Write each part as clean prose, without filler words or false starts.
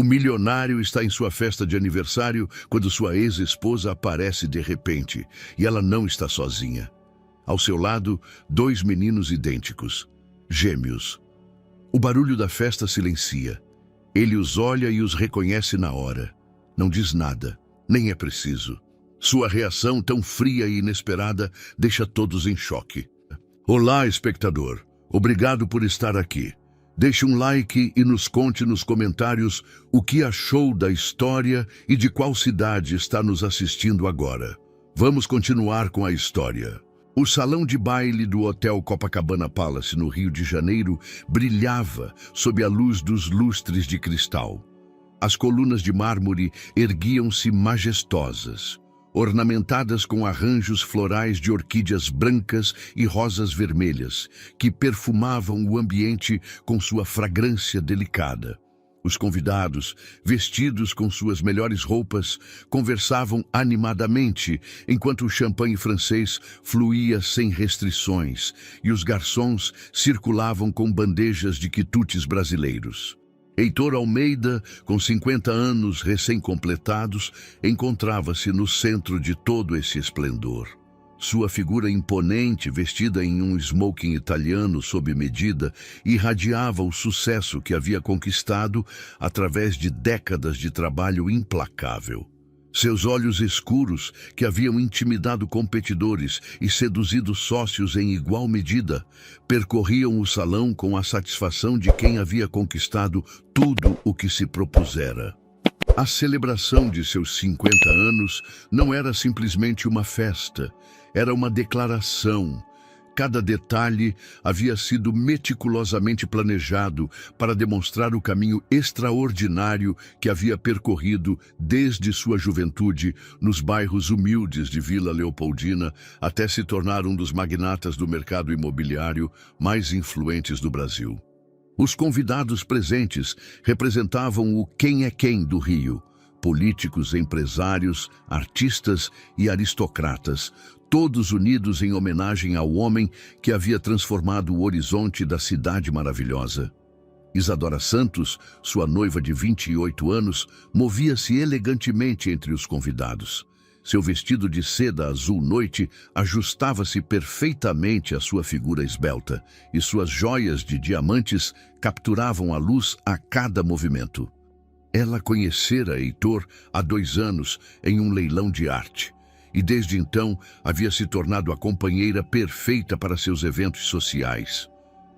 O milionário está em sua festa de aniversário quando sua ex-esposa aparece de repente, e ela não está sozinha. Ao seu lado, dois meninos idênticos, gêmeos. O barulho da festa silencia. Ele os olha e os reconhece na hora. Não diz nada, nem é preciso. Sua reação, tão fria e inesperada, deixa todos em choque. Olá, espectador. Obrigado por estar aqui. Deixe um like e nos conte nos comentários o que achou da história e de qual cidade está nos assistindo agora. Vamos continuar com a história. O salão de baile do Hotel Copacabana Palace, no Rio de Janeiro, brilhava sob a luz dos lustres de cristal. As colunas de mármore erguiam-se majestosas, ornamentadas com arranjos florais de orquídeas brancas e rosas vermelhas, que perfumavam o ambiente com sua fragrância delicada. Os convidados, vestidos com suas melhores roupas, conversavam animadamente, enquanto o champanhe francês fluía sem restrições e os garçons circulavam com bandejas de quitutes brasileiros. Heitor Almeida, com 50 anos recém-completados, encontrava-se no centro de todo esse esplendor. Sua figura imponente, vestida em um smoking italiano sob medida, irradiava o sucesso que havia conquistado através de décadas de trabalho implacável. Seus olhos escuros, que haviam intimidado competidores e seduzido sócios em igual medida, percorriam o salão com a satisfação de quem havia conquistado tudo o que se propusera. A celebração de seus 50 anos não era simplesmente uma festa, era uma declaração. Cada detalhe havia sido meticulosamente planejado para demonstrar o caminho extraordinário que havia percorrido desde sua juventude nos bairros humildes de Vila Leopoldina até se tornar um dos magnatas do mercado imobiliário mais influentes do Brasil. Os convidados presentes representavam o quem é quem do Rio: políticos, empresários, artistas e aristocratas, todos unidos em homenagem ao homem que havia transformado o horizonte da cidade maravilhosa. Isadora Santos, sua noiva de 28 anos, movia-se elegantemente entre os convidados. Seu vestido de seda azul noite ajustava-se perfeitamente à sua figura esbelta, e suas joias de diamantes capturavam a luz a cada movimento. Ela conhecera Heitor há 2 anos em um leilão de arte, e desde então havia se tornado a companheira perfeita para seus eventos sociais.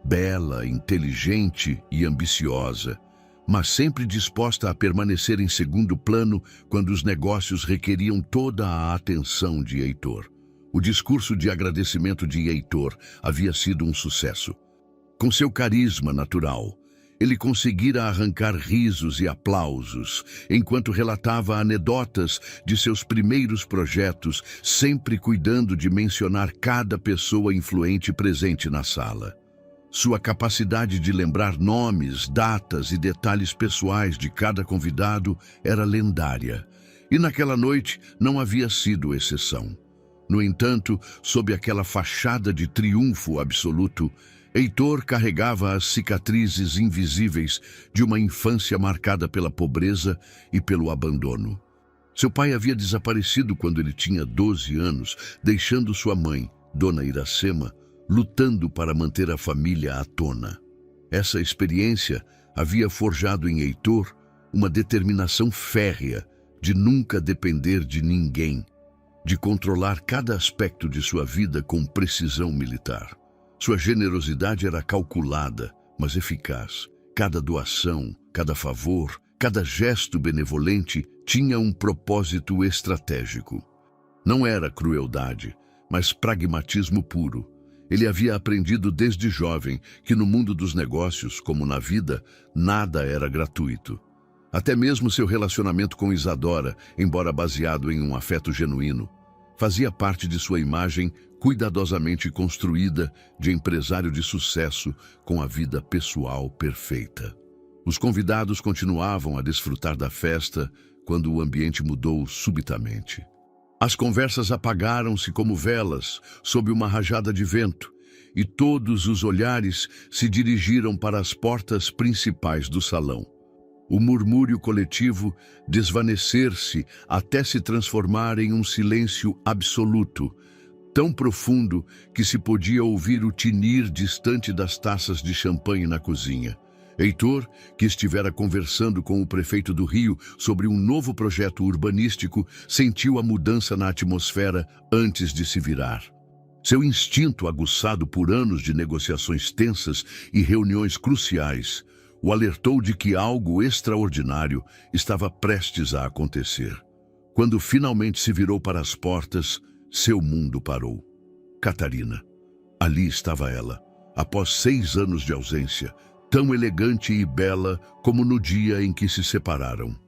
Bela, inteligente e ambiciosa, mas sempre disposta a permanecer em segundo plano quando os negócios requeriam toda a atenção de Heitor. O discurso de agradecimento de Heitor havia sido um sucesso. Com seu carisma natural, ele conseguira arrancar risos e aplausos, enquanto relatava anedotas de seus primeiros projetos, sempre cuidando de mencionar cada pessoa influente presente na sala. Sua capacidade de lembrar nomes, datas e detalhes pessoais de cada convidado era lendária, e naquela noite não havia sido exceção. No entanto, sob aquela fachada de triunfo absoluto, Heitor carregava as cicatrizes invisíveis de uma infância marcada pela pobreza e pelo abandono. Seu pai havia desaparecido quando ele tinha 12 anos, deixando sua mãe, Dona Iracema, lutando para manter a família à tona. Essa experiência havia forjado em Heitor uma determinação férrea de nunca depender de ninguém, de controlar cada aspecto de sua vida com precisão militar. Sua generosidade era calculada, mas eficaz. Cada doação, cada favor, cada gesto benevolente tinha um propósito estratégico. Não era crueldade, mas pragmatismo puro. Ele havia aprendido desde jovem que no mundo dos negócios, como na vida, nada era gratuito. Até mesmo seu relacionamento com Isadora, embora baseado em um afeto genuíno, fazia parte de sua imagem cuidadosamente construída de empresário de sucesso com a vida pessoal perfeita. Os convidados continuavam a desfrutar da festa quando o ambiente mudou subitamente. As conversas apagaram-se como velas sob uma rajada de vento, e todos os olhares se dirigiram para as portas principais do salão. O murmúrio coletivo desvanecer-se até se transformar em um silêncio absoluto, tão profundo que se podia ouvir o tinir distante das taças de champanhe na cozinha. Heitor, que estivera conversando com o prefeito do Rio sobre um novo projeto urbanístico, sentiu a mudança na atmosfera antes de se virar. Seu instinto, aguçado por anos de negociações tensas e reuniões cruciais, o alertou de que algo extraordinário estava prestes a acontecer. Quando finalmente se virou para as portas, seu mundo parou. Catarina. Ali estava ela, após 6 anos de ausência, tão elegante e bela como no dia em que se separaram.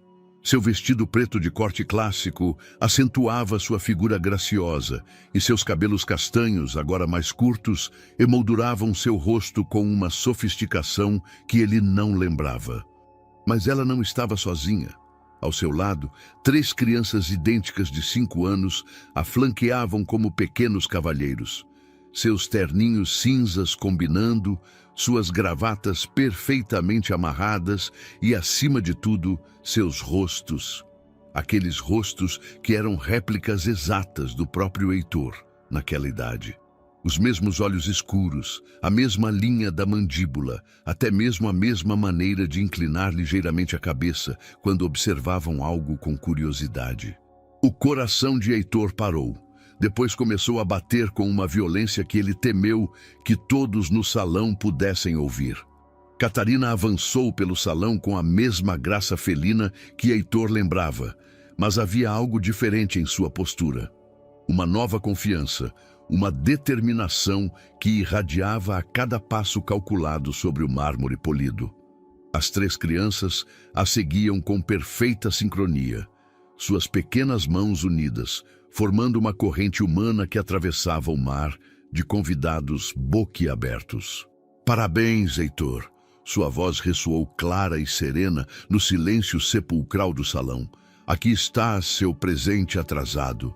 Seu vestido preto de corte clássico acentuava sua figura graciosa e seus cabelos castanhos, agora mais curtos, emolduravam seu rosto com uma sofisticação que ele não lembrava. Mas ela não estava sozinha. Ao seu lado, 3 crianças idênticas de 5 anos a flanqueavam como pequenos cavalheiros. Seus terninhos cinzas combinando, suas gravatas perfeitamente amarradas e, acima de tudo, seus rostos. Aqueles rostos que eram réplicas exatas do próprio Heitor, naquela idade. Os mesmos olhos escuros, a mesma linha da mandíbula, até mesmo a mesma maneira de inclinar ligeiramente a cabeça quando observavam algo com curiosidade. O coração de Heitor parou. Depois começou a bater com uma violência que ele temeu que todos no salão pudessem ouvir. Catarina avançou pelo salão com a mesma graça felina que Heitor lembrava, mas havia algo diferente em sua postura. Uma nova confiança, uma determinação que irradiava a cada passo calculado sobre o mármore polido. As 3 crianças a seguiam com perfeita sincronia, suas pequenas mãos unidas, formando uma corrente humana que atravessava o mar de convidados boquiabertos. Parabéns, Heitor! Sua voz ressoou clara e serena no silêncio sepulcral do salão. Aqui está seu presente atrasado.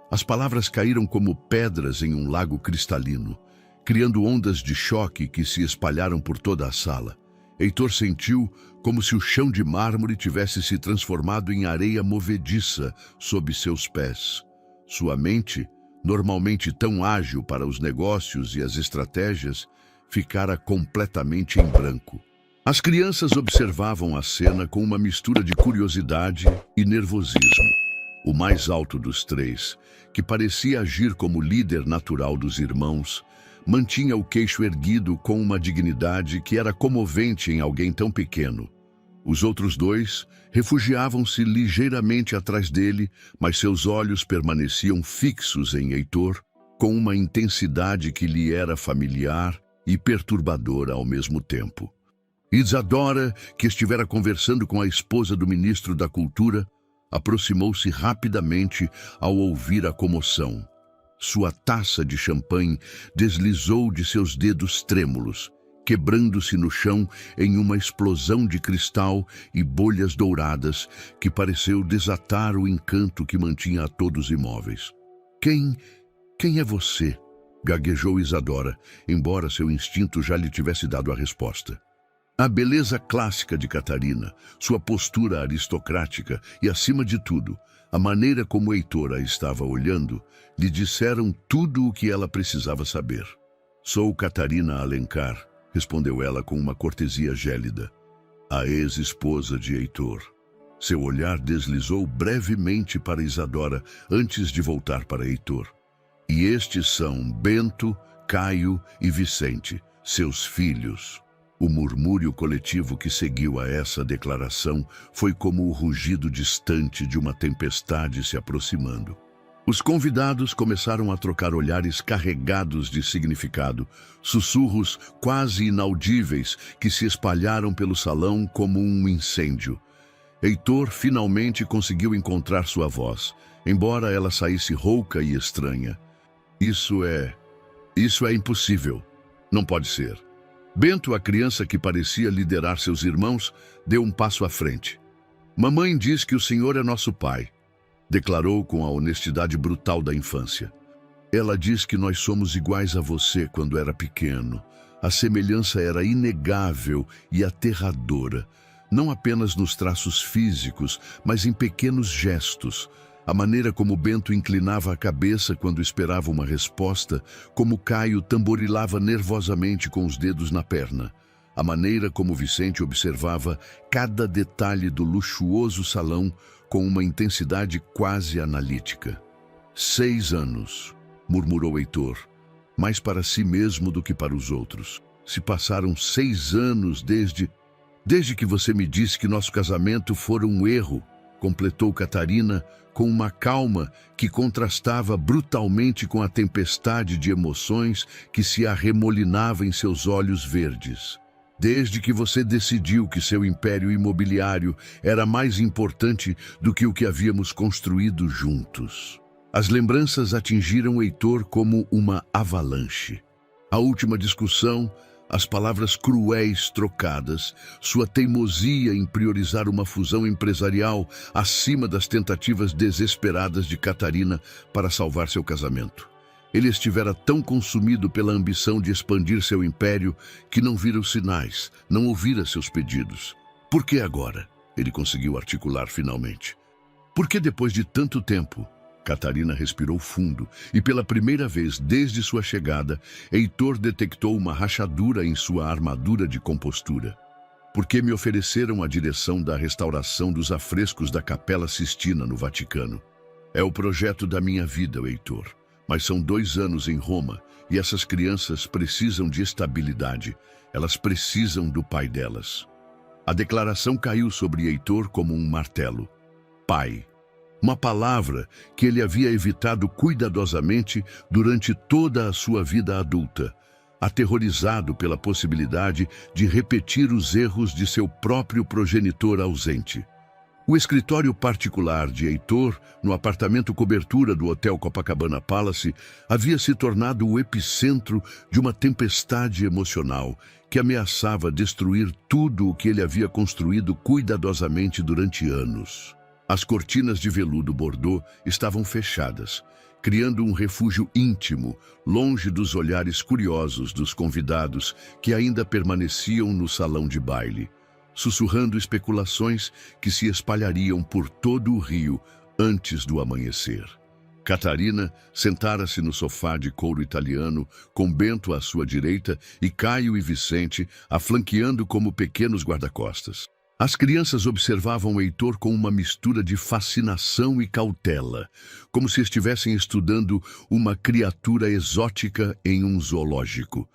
As palavras caíram como pedras em um lago cristalino, criando ondas de choque que se espalharam por toda a sala. Heitor sentiu como se o chão de mármore tivesse se transformado em areia movediça sob seus pés. Sua mente, normalmente tão ágil para os negócios e as estratégias, ficara completamente em branco. As crianças observavam a cena com uma mistura de curiosidade e nervosismo. O mais alto dos 3, que parecia agir como líder natural dos irmãos, mantinha o queixo erguido com uma dignidade que era comovente em alguém tão pequeno. Os outros 2 refugiavam-se ligeiramente atrás dele, mas seus olhos permaneciam fixos em Heitor, com uma intensidade que lhe era familiar e perturbadora ao mesmo tempo. Isadora, que estivera conversando com a esposa do ministro da Cultura, aproximou-se rapidamente ao ouvir a comoção. Sua taça de champanhe deslizou de seus dedos trêmulos, quebrando-se no chão em uma explosão de cristal e bolhas douradas que pareceu desatar o encanto que mantinha a todos imóveis. Quem é você? Gaguejou Isadora, embora seu instinto já lhe tivesse dado a resposta. A beleza clássica de Catarina, sua postura aristocrática e, acima de tudo, a maneira como Heitor a estava olhando, lhe disseram tudo o que ela precisava saber. Sou Catarina Alencar, respondeu ela com uma cortesia gélida. A ex-esposa de Heitor. Seu olhar deslizou brevemente para Isadora antes de voltar para Heitor. E estes são Bento, Caio e Vicente, seus filhos. O murmúrio coletivo que seguiu a essa declaração foi como o rugido distante de uma tempestade se aproximando. Os convidados começaram a trocar olhares carregados de significado, sussurros quase inaudíveis que se espalharam pelo salão como um incêndio. Heitor finalmente conseguiu encontrar sua voz, embora ela saísse rouca e estranha. Isso é impossível. Não pode ser. Bento, a criança que parecia liderar seus irmãos, deu um passo à frente. Mamãe diz que o senhor é nosso pai, declarou com a honestidade brutal da infância. Ela diz que nós somos iguais a você quando era pequeno. A semelhança era inegável e aterradora. não apenas nos traços físicos, mas em pequenos gestos. A maneira como Bento inclinava a cabeça quando esperava uma resposta, como Caio tamborilava nervosamente com os dedos na perna. A maneira como Vicente observava cada detalhe do luxuoso salão com uma intensidade quase analítica. 6 anos, murmurou Heitor, mais para si mesmo do que para os outros. Se passaram 6 anos desde que você me disse que nosso casamento fora um erro, completou Catarina com uma calma que contrastava brutalmente com a tempestade de emoções que se arremolinava em seus olhos verdes. Desde que você decidiu que seu império imobiliário era mais importante do que o que havíamos construído juntos. As lembranças atingiram Heitor como uma avalanche. A última discussão, as palavras cruéis trocadas, sua teimosia em priorizar uma fusão empresarial acima das tentativas desesperadas de Catarina para salvar seu casamento. Ele estivera tão consumido pela ambição de expandir seu império que não vira os sinais, não ouvira seus pedidos. Por que agora? Ele conseguiu articular finalmente. Por que depois de tanto tempo? Catarina respirou fundo e pela primeira vez desde sua chegada, Heitor detectou uma rachadura em sua armadura de compostura. Porque me ofereceram a direção da restauração dos afrescos da Capela Sistina no Vaticano. É o projeto da minha vida, Heitor. Mas são 2 anos em Roma e essas crianças precisam de estabilidade. Elas precisam do pai delas. A declaração caiu sobre Heitor como um martelo. Pai. Uma palavra que ele havia evitado cuidadosamente durante toda a sua vida adulta, aterrorizado pela possibilidade de repetir os erros de seu próprio progenitor ausente. O escritório particular de Heitor, no apartamento cobertura do Hotel Copacabana Palace, havia se tornado o epicentro de uma tempestade emocional que ameaçava destruir tudo o que ele havia construído cuidadosamente durante anos. As cortinas de veludo bordô estavam fechadas, criando um refúgio íntimo, longe dos olhares curiosos dos convidados que ainda permaneciam no salão de baile, sussurrando especulações que se espalhariam por todo o Rio antes do amanhecer. Catarina sentara-se no sofá de couro italiano, com Bento à sua direita e Caio e Vicente a flanqueando como pequenos guarda-costas. As crianças observavam Heitor com uma mistura de fascinação e cautela, como se estivessem estudando uma criatura exótica em um zoológico.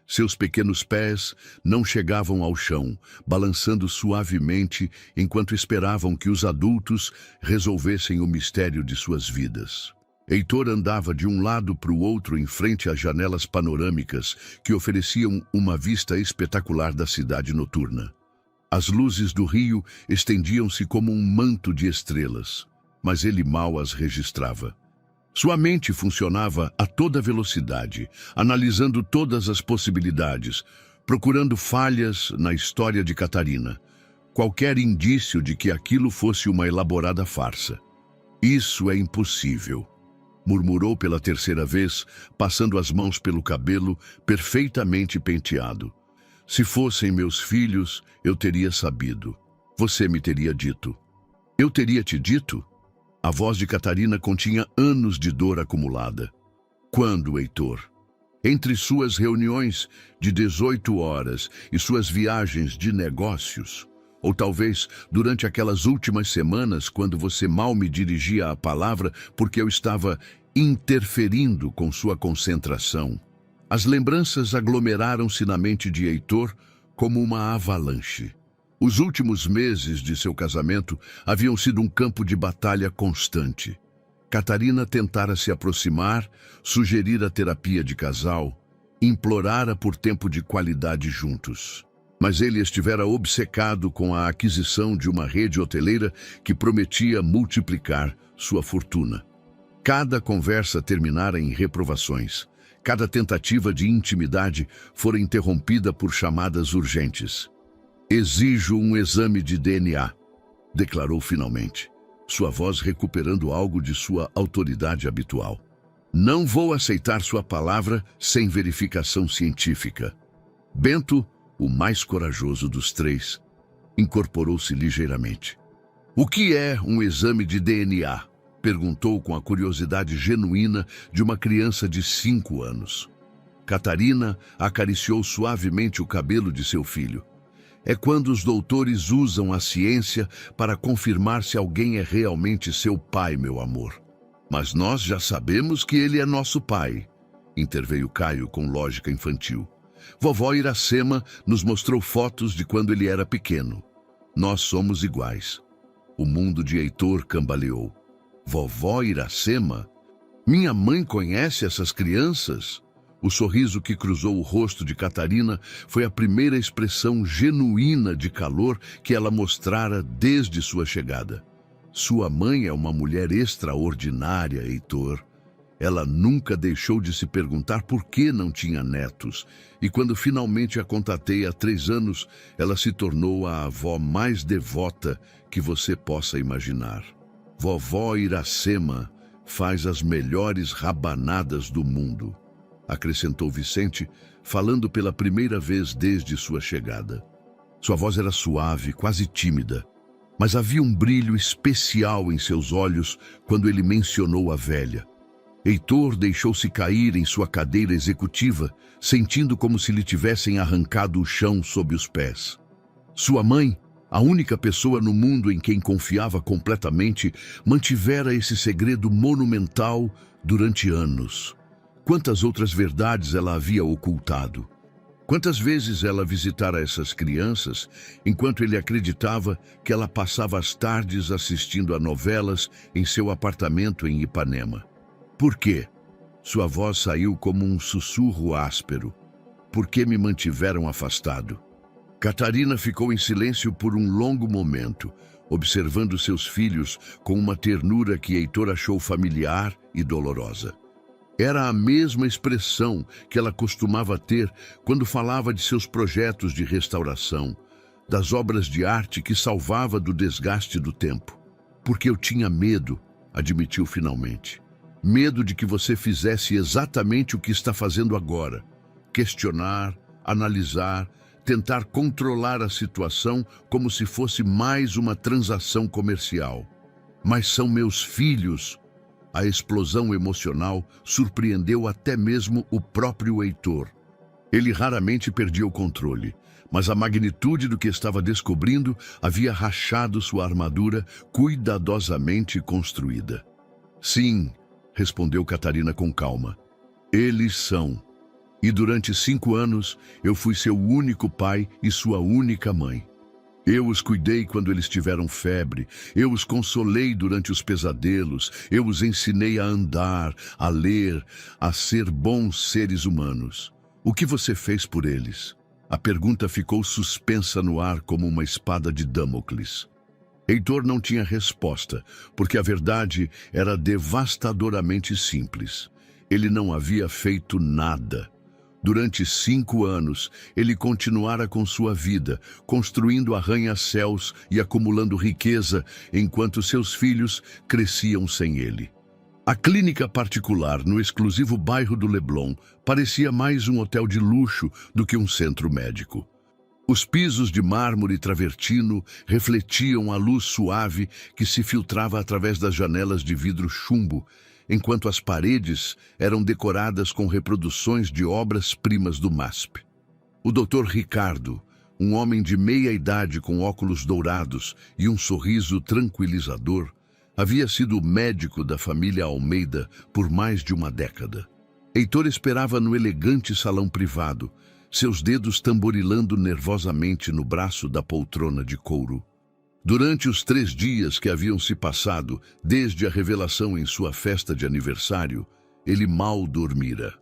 Seus pequenos pés não chegavam ao chão, balançando suavemente enquanto esperavam que os adultos resolvessem o mistério de suas vidas. Heitor andava de um lado para o outro em frente às janelas panorâmicas que ofereciam uma vista espetacular da cidade noturna. As luzes do rio estendiam-se como um manto de estrelas, mas ele mal as registrava. Sua mente funcionava a toda velocidade, analisando todas as possibilidades, procurando falhas na história de Catarina, qualquer indício de que aquilo fosse uma elaborada farsa. Isso é impossível, murmurou pela 3ª vez, passando as mãos pelo cabelo perfeitamente penteado. Se fossem meus filhos, eu teria sabido. Você me teria dito. Eu teria te dito? A voz de Catarina continha anos de dor acumulada. Quando, Heitor? Entre suas reuniões de 18 horas e suas viagens de negócios? Ou talvez durante aquelas últimas semanas, quando você mal me dirigia a palavra porque eu estava interferindo com sua concentração? As lembranças aglomeraram-se na mente de Heitor como uma avalanche. Os últimos meses de seu casamento haviam sido um campo de batalha constante. Catarina tentara se aproximar, sugerir a terapia de casal, implorara por tempo de qualidade juntos. Mas ele estivera obcecado com a aquisição de uma rede hoteleira que prometia multiplicar sua fortuna. Cada conversa terminara em reprovações. Cada tentativa de intimidade fora interrompida por chamadas urgentes. Exijo um exame de DNA, declarou finalmente, sua voz recuperando algo de sua autoridade habitual. Não vou aceitar sua palavra sem verificação científica. Bento, o mais corajoso dos 3, Incorporou-se ligeiramente. O que é um exame de DNA? Perguntou com a curiosidade genuína de uma criança de 5 anos. Catarina acariciou suavemente o cabelo de seu filho. É quando os doutores usam a ciência para confirmar se alguém é realmente seu pai, meu amor. Mas nós já sabemos que ele é nosso pai, interveio Caio com lógica infantil. Vovó Iracema nos mostrou fotos de quando ele era pequeno. Nós somos iguais. O mundo de Heitor cambaleou. Vovó Iracema? Minha mãe conhece essas crianças? O sorriso que cruzou o rosto de Catarina foi a primeira expressão genuína de calor que ela mostrara desde sua chegada. Sua mãe é uma mulher extraordinária, Heitor. Ela nunca deixou de se perguntar por que não tinha netos. E quando finalmente a contatei há 3 anos, ela se tornou a avó mais devota que você possa imaginar. Vovó Iracema faz as melhores rabanadas do mundo, acrescentou Vicente, falando pela primeira vez desde sua chegada. Sua voz era suave, quase tímida, mas havia um brilho especial em seus olhos quando ele mencionou a velha. Heitor deixou-se cair em sua cadeira executiva, sentindo como se lhe tivessem arrancado o chão sob os pés. Sua mãe, a única pessoa no mundo em quem confiava completamente, mantivera esse segredo monumental durante anos. Quantas outras verdades ela havia ocultado? Quantas vezes ela visitara essas crianças, enquanto ele acreditava que ela passava as tardes assistindo a novelas em seu apartamento em Ipanema? Por quê? Sua voz saiu como um sussurro áspero. Por que me mantiveram afastado? Catarina ficou em silêncio por um longo momento, observando seus filhos com uma ternura que Heitor achou familiar e dolorosa. Era a mesma expressão que ela costumava ter quando falava de seus projetos de restauração, das obras de arte que salvava do desgaste do tempo. Porque eu tinha medo, admitiu finalmente. Medo de que você fizesse exatamente o que está fazendo agora. Questionar, analisar, tentar controlar a situação como se fosse mais uma transação comercial. Mas são meus filhos. A explosão emocional surpreendeu até mesmo o próprio Heitor. Ele raramente perdia o controle, mas a magnitude do que estava descobrindo havia rachado sua armadura cuidadosamente construída. Sim, respondeu Catarina com calma. Eles são. E durante 5 anos eu fui seu único pai e sua única mãe. Eu os cuidei quando eles tiveram febre, eu os consolei durante os pesadelos, eu os ensinei a andar, a ler, a ser bons seres humanos. O que você fez por eles? A pergunta ficou suspensa no ar como uma espada de Damocles. Heitor não tinha resposta, porque a verdade era devastadoramente simples. Ele não havia feito nada. Durante 5 anos, ele continuara com sua vida, construindo arranha-céus e acumulando riqueza, enquanto seus filhos cresciam sem ele. A clínica particular no exclusivo bairro do Leblon parecia mais um hotel de luxo do que um centro médico. Os pisos de mármore travertino refletiam a luz suave que se filtrava através das janelas de vidro chumbo, enquanto as paredes eram decoradas com reproduções de obras-primas do MASP. O Dr. Ricardo, um homem de meia idade com óculos dourados e um sorriso tranquilizador, havia sido médico da família Almeida por mais de uma década. Heitor esperava no elegante salão privado, seus dedos tamborilando nervosamente no braço da poltrona de couro. Durante os 3 dias que haviam se passado desde a revelação em sua festa de aniversário, ele mal dormira.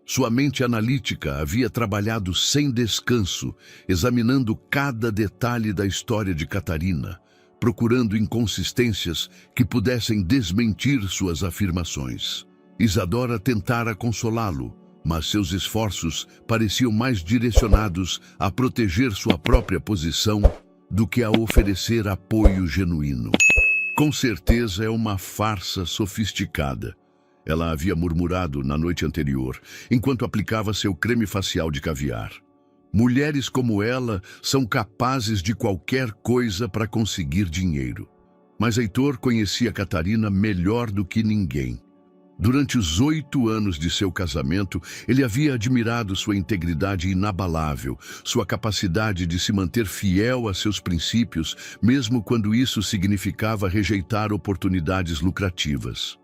Sua mente analítica havia trabalhado sem descanso, examinando cada detalhe da história de Catarina, procurando inconsistências que pudessem desmentir suas afirmações. Isadora tentara consolá-lo, mas seus esforços pareciam mais direcionados a proteger sua própria posição do que a oferecer apoio genuíno. Com certeza é uma farsa sofisticada, ela havia murmurado na noite anterior, enquanto aplicava seu creme facial de caviar. Mulheres como ela são capazes de qualquer coisa para conseguir dinheiro. Mas Heitor conhecia Catarina melhor do que ninguém. Durante os 8 anos de seu casamento, ele havia admirado sua integridade inabalável, sua capacidade de se manter fiel a seus princípios, mesmo quando isso significava rejeitar oportunidades lucrativas.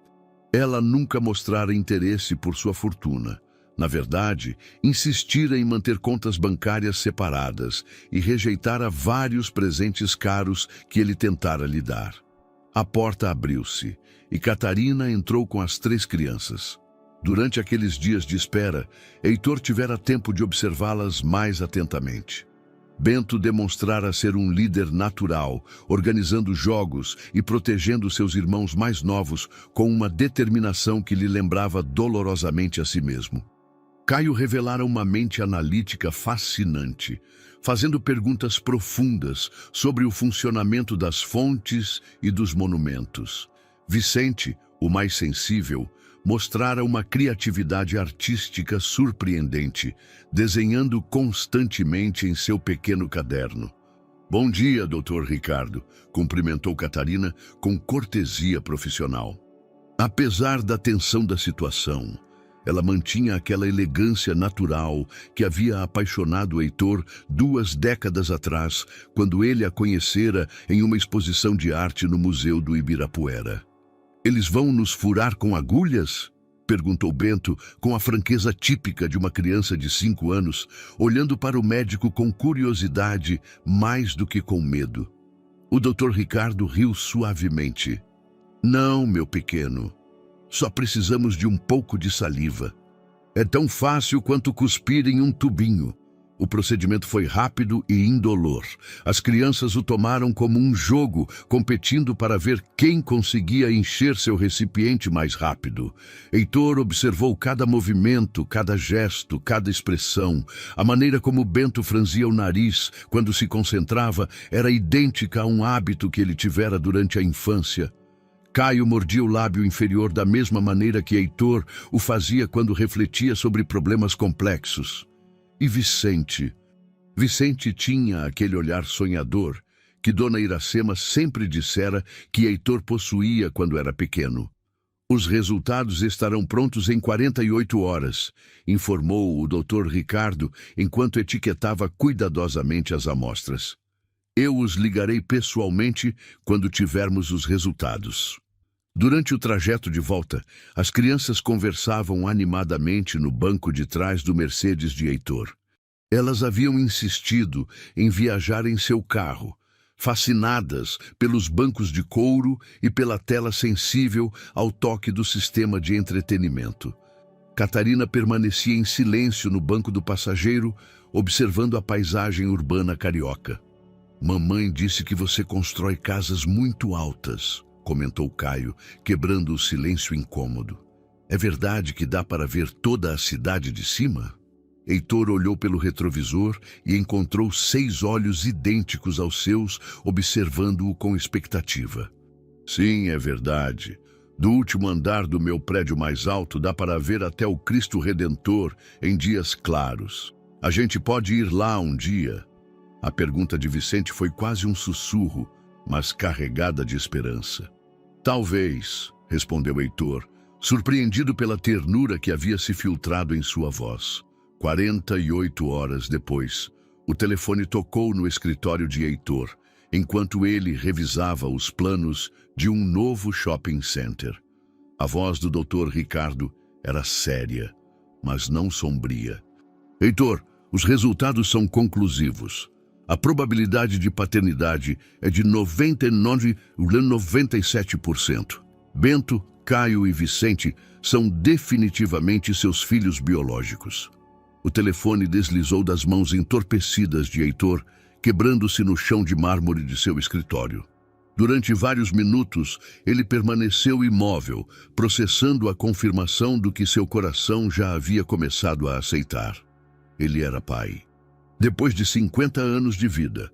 Ela nunca mostrara interesse por sua fortuna. Na verdade, insistira em manter contas bancárias separadas e rejeitara vários presentes caros que ele tentara lhe dar. A porta abriu-se e Catarina entrou com as 3 crianças. Durante aqueles dias de espera, Heitor tivera tempo de observá-las mais atentamente. Bento demonstrara ser um líder natural, organizando jogos e protegendo seus irmãos mais novos com uma determinação que lhe lembrava dolorosamente a si mesmo. Caio revelara uma mente analítica fascinante, fazendo perguntas profundas sobre o funcionamento das fontes e dos monumentos. Vicente, o mais sensível, mostrara uma criatividade artística surpreendente, desenhando constantemente em seu pequeno caderno. "Bom dia, Dr. Ricardo", cumprimentou Catarina com cortesia profissional. Apesar da tensão da situação, ela mantinha aquela elegância natural que havia apaixonado Heitor 2 décadas atrás, quando ele a conhecera em uma exposição de arte no Museu do Ibirapuera. "Eles vão nos furar com agulhas?", perguntou Bento com a franqueza típica de uma criança de 5 anos, olhando para o médico com curiosidade mais do que com medo. O Dr. Ricardo riu suavemente. "Não, meu pequeno. Só precisamos de um pouco de saliva. É tão fácil quanto cuspir em um tubinho." O procedimento foi rápido e indolor. As crianças o tomaram como um jogo, competindo para ver quem conseguia encher seu recipiente mais rápido. Heitor observou cada movimento, cada gesto, cada expressão. A maneira como Bento franzia o nariz quando se concentrava era idêntica a um hábito que ele tivera durante a infância. Caio mordia o lábio inferior da mesma maneira que Heitor o fazia quando refletia sobre problemas complexos. E Vicente? Vicente tinha aquele olhar sonhador que Dona Iracema sempre dissera que Heitor possuía quando era pequeno. "Os resultados estarão prontos em 48 horas", informou o Dr. Ricardo enquanto etiquetava cuidadosamente as amostras. "Eu os ligarei pessoalmente quando tivermos os resultados." Durante o trajeto de volta, as crianças conversavam animadamente no banco de trás do Mercedes de Heitor. Elas haviam insistido em viajar em seu carro, fascinadas pelos bancos de couro e pela tela sensível ao toque do sistema de entretenimento. Catarina permanecia em silêncio no banco do passageiro, observando a paisagem urbana carioca. "Mamãe disse que você constrói casas muito altas", comentou Caio, quebrando o silêncio incômodo. "É verdade que dá para ver toda a cidade de cima?" Heitor olhou pelo retrovisor e encontrou 6 olhos idênticos aos seus, observando-o com expectativa. "Sim, é verdade. Do último andar do meu prédio mais alto dá para ver até o Cristo Redentor em dias claros. A gente pode ir lá um dia?" A pergunta de Vicente foi quase um sussurro, mas carregada de esperança. "Talvez", respondeu Heitor, surpreendido pela ternura que havia se filtrado em sua voz. 48 horas depois, o telefone tocou no escritório de Heitor, enquanto ele revisava os planos de um novo shopping center. A voz do Dr. Ricardo era séria, mas não sombria. "Heitor, os resultados são conclusivos. A probabilidade de paternidade é de 99,97%. Bento, Caio e Vicente são definitivamente seus filhos biológicos." O telefone deslizou das mãos entorpecidas de Heitor, quebrando-se no chão de mármore de seu escritório. Durante vários minutos, ele permaneceu imóvel, processando a confirmação do que seu coração já havia começado a aceitar. Ele era pai. Depois de 50 anos de vida,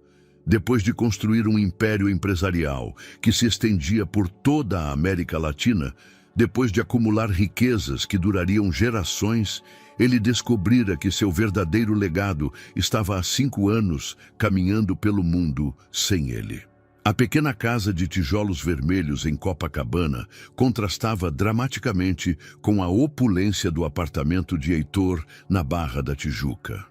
depois de construir um império empresarial que se estendia por toda a América Latina, Depois de acumular riquezas que durariam gerações, ele descobrira que seu verdadeiro legado estava há 5 anos caminhando pelo mundo sem ele. A pequena casa de tijolos vermelhos em Copacabana contrastava dramaticamente com a opulência do apartamento de Heitor na Barra da Tijuca.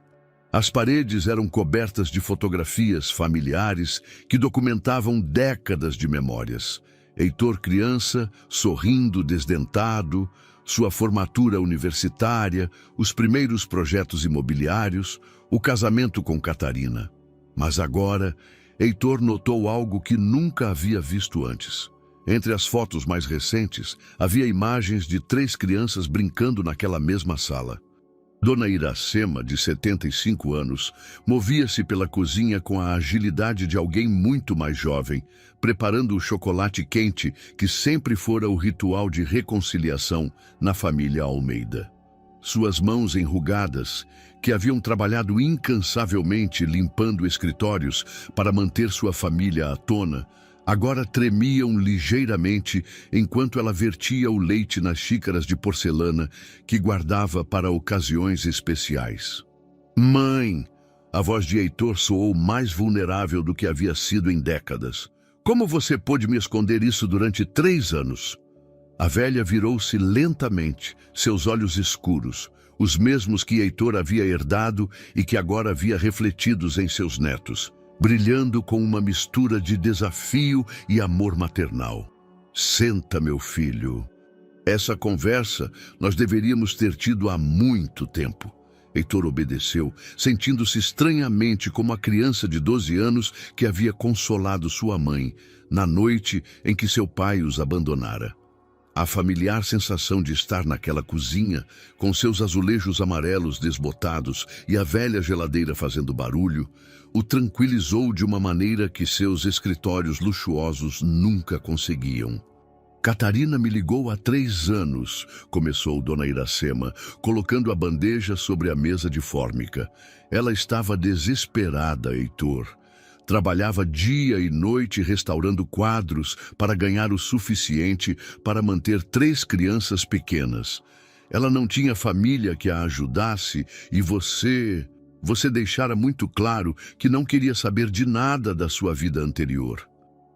As paredes eram cobertas de fotografias familiares que documentavam décadas de memórias. Heitor criança, sorrindo, desdentado, sua formatura universitária, os primeiros projetos imobiliários, o casamento com Catarina. Mas agora, Heitor notou algo que nunca havia visto antes. Entre as fotos mais recentes, havia imagens de 3 crianças brincando naquela mesma sala. Dona Iracema, de 75 anos, movia-se pela cozinha com a agilidade de alguém muito mais jovem, preparando o chocolate quente que sempre fora o ritual de reconciliação na família Almeida. Suas mãos enrugadas, que haviam trabalhado incansavelmente limpando escritórios para manter sua família à tona, agora tremiam ligeiramente enquanto ela vertia o leite nas xícaras de porcelana que guardava para ocasiões especiais. Mãe! A voz de Heitor soou mais vulnerável do que havia sido em décadas. Como você pôde me esconder isso durante 3 anos? A velha virou-se lentamente, seus olhos escuros, os mesmos que Heitor havia herdado e que agora via refletidos em seus netos, brilhando com uma mistura de desafio e amor maternal. Senta, meu filho. Essa conversa nós deveríamos ter tido há muito tempo. Heitor obedeceu, sentindo-se estranhamente como a criança de 12 anos que havia consolado sua mãe na noite em que seu pai os abandonara. A familiar sensação de estar naquela cozinha, com seus azulejos amarelos desbotados e a velha geladeira fazendo barulho, o tranquilizou de uma maneira que seus escritórios luxuosos nunca conseguiam. Catarina me ligou há 3 anos, começou Dona Iracema, colocando a bandeja sobre a mesa de fórmica. Ela estava desesperada, Heitor. Trabalhava dia e noite restaurando quadros para ganhar o suficiente para manter 3 crianças pequenas. Ela não tinha família que a ajudasse e você deixara muito claro que não queria saber de nada da sua vida anterior.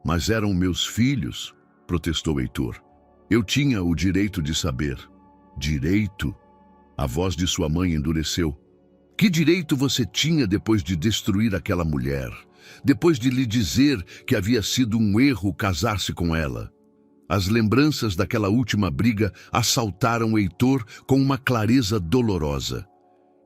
Mas eram meus filhos, protestou Heitor. Eu tinha o direito de saber. Direito? A voz de sua mãe endureceu. Que direito você tinha depois de destruir aquela mulher? Depois de lhe dizer que havia sido um erro casar-se com ela? As lembranças daquela última briga assaltaram Heitor com uma clareza dolorosa.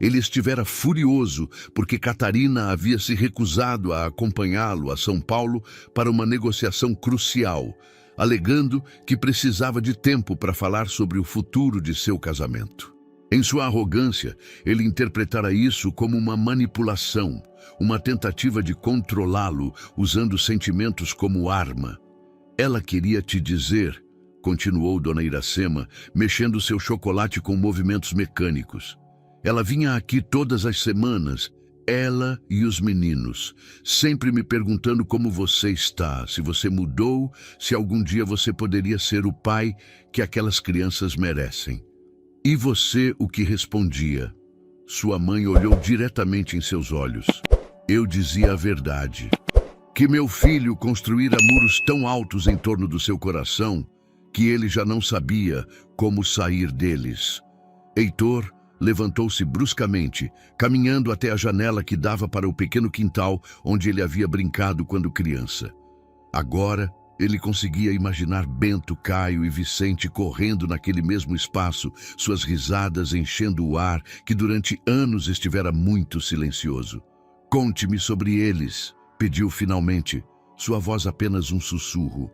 Ele estivera furioso porque Catarina havia se recusado a acompanhá-lo a São Paulo para uma negociação crucial, alegando que precisava de tempo para falar sobre o futuro de seu casamento. Em sua arrogância, ele interpretara isso como uma manipulação, uma tentativa de controlá-lo, usando sentimentos como arma. Ela queria te dizer, continuou Dona Iracema, mexendo seu chocolate com movimentos mecânicos. Ela vinha aqui todas as semanas, ela e os meninos, sempre me perguntando como você está, se você mudou, se algum dia você poderia ser o pai que aquelas crianças merecem. E você o que respondia? Sua mãe olhou diretamente em seus olhos. Eu dizia a verdade. Que meu filho construíra muros tão altos em torno do seu coração que ele já não sabia como sair deles. Heitor levantou-se bruscamente, caminhando até a janela que dava para o pequeno quintal onde ele havia brincado quando criança. Agora, ele conseguia imaginar Bento, Caio e Vicente correndo naquele mesmo espaço, suas risadas enchendo o ar que durante anos estivera muito silencioso. Conte-me sobre eles, pediu finalmente, sua voz apenas um sussurro.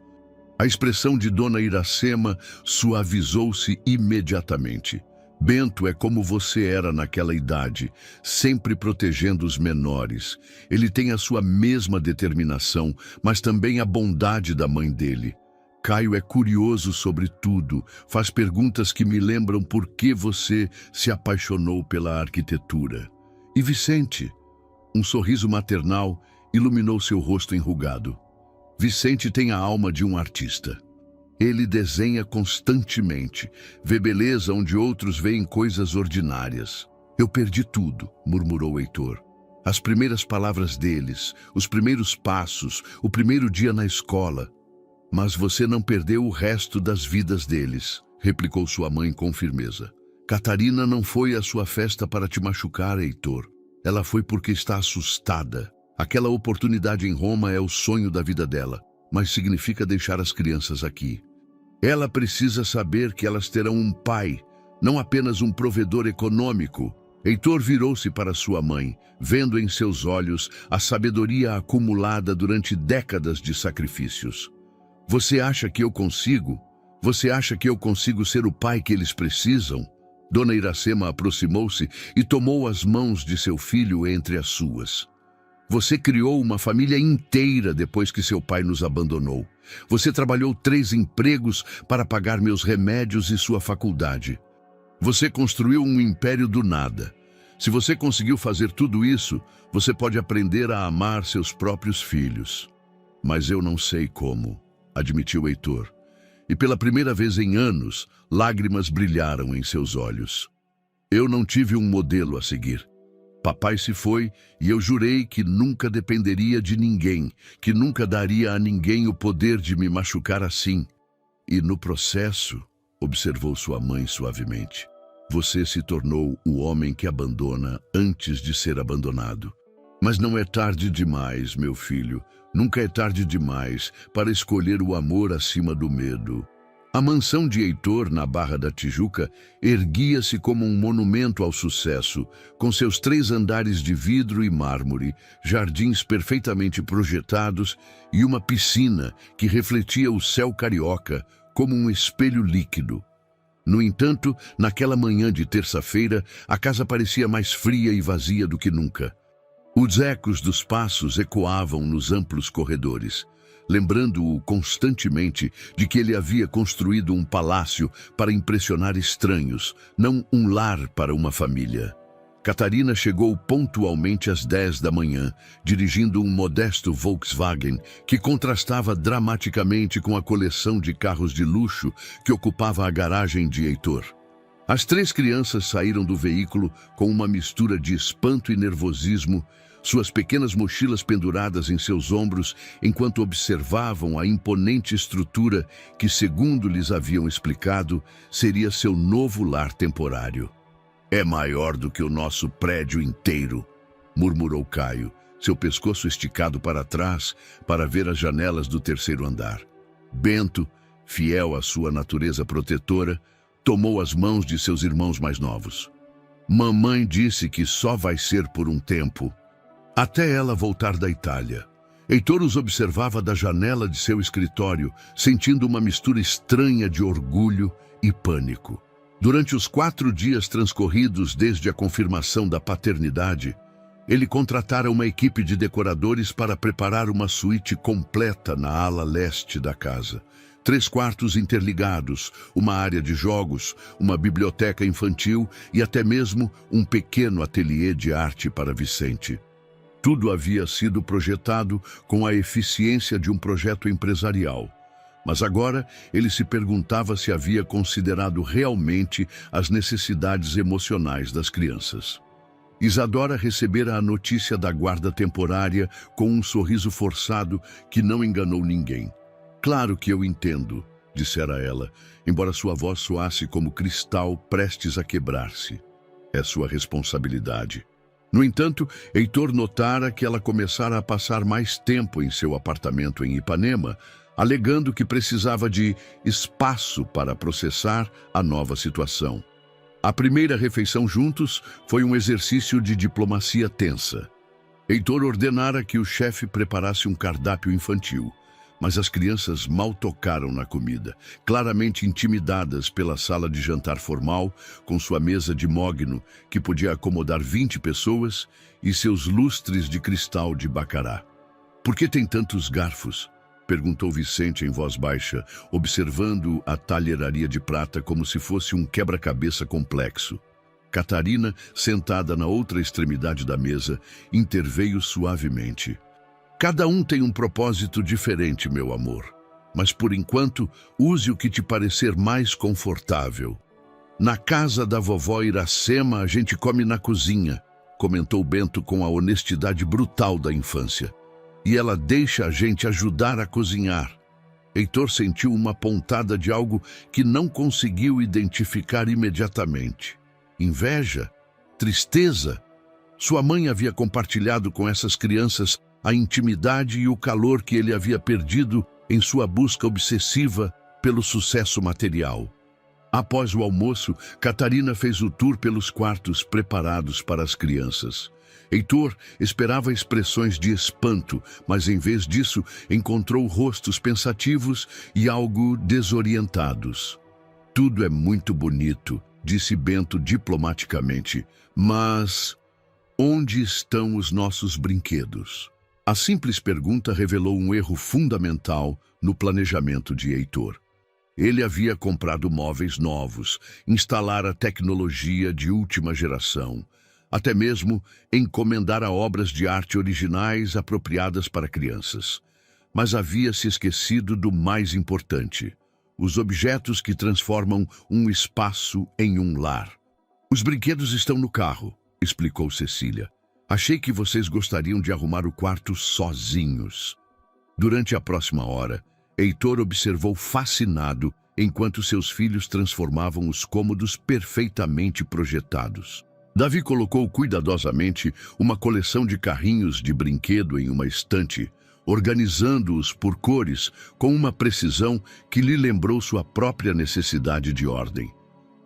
A expressão de Dona Iracema suavizou-se imediatamente. Bento é como você era naquela idade, sempre protegendo os menores. Ele tem a sua mesma determinação, mas também a bondade da mãe dele. Caio é curioso sobre tudo, faz perguntas que me lembram por que você se apaixonou pela arquitetura. E Vicente? Um sorriso maternal iluminou seu rosto enrugado. Vicente tem a alma de um artista. Ele desenha constantemente, vê beleza onde outros veem coisas ordinárias. Eu perdi tudo, murmurou Heitor. As primeiras palavras deles, os primeiros passos, o primeiro dia na escola. Mas você não perdeu o resto das vidas deles, replicou sua mãe com firmeza. Catarina não foi à sua festa para te machucar, Heitor. Ela foi porque está assustada. Aquela oportunidade em Roma é o sonho da vida dela, mas significa deixar as crianças aqui. Ela precisa saber que elas terão um pai, não apenas um provedor econômico. Heitor virou-se para sua mãe, vendo em seus olhos a sabedoria acumulada durante décadas de sacrifícios. Você acha que eu consigo? Você acha que eu consigo ser o pai que eles precisam? Dona Iracema aproximou-se e tomou as mãos de seu filho entre as suas. Você criou uma família inteira depois que seu pai nos abandonou. Você trabalhou 3 empregos para pagar meus remédios e sua faculdade. Você construiu um império do nada. Se você conseguiu fazer tudo isso, você pode aprender a amar seus próprios filhos. Mas eu não sei como, admitiu Heitor. E pela primeira vez em anos, lágrimas brilharam em seus olhos. Eu não tive um modelo a seguir. Papai se foi e eu jurei que nunca dependeria de ninguém, que nunca daria a ninguém o poder de me machucar assim. E no processo, observou sua mãe suavemente, você se tornou o homem que abandona antes de ser abandonado. Mas não é tarde demais, meu filho. Nunca é tarde demais para escolher o amor acima do medo. A mansão de Heitor, na Barra da Tijuca, erguia-se como um monumento ao sucesso, com seus 3 andares de vidro e mármore, jardins perfeitamente projetados e uma piscina que refletia o céu carioca como um espelho líquido. No entanto, naquela manhã de terça-feira, a casa parecia mais fria e vazia do que nunca. Os ecos dos passos ecoavam nos amplos corredores, lembrando-o constantemente de que ele havia construído um palácio para impressionar estranhos, não um lar para uma família. Catarina chegou pontualmente às 10 da manhã, dirigindo um modesto Volkswagen que contrastava dramaticamente com a coleção de carros de luxo que ocupava a garagem de Heitor. As 3 crianças saíram do veículo com uma mistura de espanto e nervosismo, suas pequenas mochilas penduradas em seus ombros, enquanto observavam a imponente estrutura que, segundo lhes haviam explicado, seria seu novo lar temporário. É maior do que o nosso prédio inteiro, murmurou Caio, seu pescoço esticado para trás para ver as janelas do 3º andar. Bento, fiel à sua natureza protetora, tomou as mãos de seus irmãos mais novos. Mamãe disse que só vai ser por um tempo, até ela voltar da Itália. Heitor os observava da janela de seu escritório, sentindo uma mistura estranha de orgulho e pânico. Durante os 4 dias transcorridos desde a confirmação da paternidade, ele contratara uma equipe de decoradores para preparar uma suíte completa na ala leste da casa. 3 quartos interligados, uma área de jogos, uma biblioteca infantil e até mesmo um pequeno ateliê de arte para Vicente. Tudo havia sido projetado com a eficiência de um projeto empresarial. Mas agora ele se perguntava se havia considerado realmente as necessidades emocionais das crianças. Isadora recebera a notícia da guarda temporária com um sorriso forçado que não enganou ninguém. Claro que eu entendo, dissera ela, embora sua voz soasse como cristal prestes a quebrar-se. É sua responsabilidade. No entanto, Heitor notara que ela começara a passar mais tempo em seu apartamento em Ipanema, alegando que precisava de espaço para processar a nova situação. A primeira refeição juntos foi um exercício de diplomacia tensa. Heitor ordenara que o chefe preparasse um cardápio infantil, mas as crianças mal tocaram na comida, claramente intimidadas pela sala de jantar formal, com sua mesa de mogno, que podia acomodar 20 pessoas, e seus lustres de cristal de bacará. Por que tem tantos garfos? Perguntou Vicente em voz baixa, observando a talheraria de prata como se fosse um quebra-cabeça complexo. Catarina, sentada na outra extremidade da mesa, interveio suavemente. Cada um tem um propósito diferente, meu amor. mas por enquanto use o que te parecer mais confortável. Na casa da vovó Iracema a gente come na cozinha, comentou Bento com a honestidade brutal da infância. E ela deixa a gente ajudar a cozinhar. Heitor sentiu uma pontada de algo que não conseguiu identificar imediatamente. Inveja? Tristeza? Sua mãe havia compartilhado com essas crianças a intimidade e o calor que ele havia perdido em sua busca obsessiva pelo sucesso material. Após o almoço, Catarina fez o tour pelos quartos preparados para as crianças. Heitor esperava expressões de espanto, mas em vez disso encontrou rostos pensativos e algo desorientados. Tudo é muito bonito, disse Bento diplomaticamente, mas onde estão os nossos brinquedos? A simples pergunta revelou um erro fundamental no planejamento de Heitor. Ele havia comprado móveis novos, instalara tecnologia de última geração, até mesmo encomendara obras de arte originais apropriadas para crianças. Mas havia se esquecido do mais importante: os objetos que transformam um espaço em um lar. Os brinquedos estão no carro, explicou Cecília. Achei que vocês gostariam de arrumar o quarto sozinhos. Durante a próxima hora, Heitor observou fascinado enquanto seus filhos transformavam os cômodos perfeitamente projetados. Davi colocou cuidadosamente uma coleção de carrinhos de brinquedo em uma estante, organizando-os por cores com uma precisão que lhe lembrou sua própria necessidade de ordem.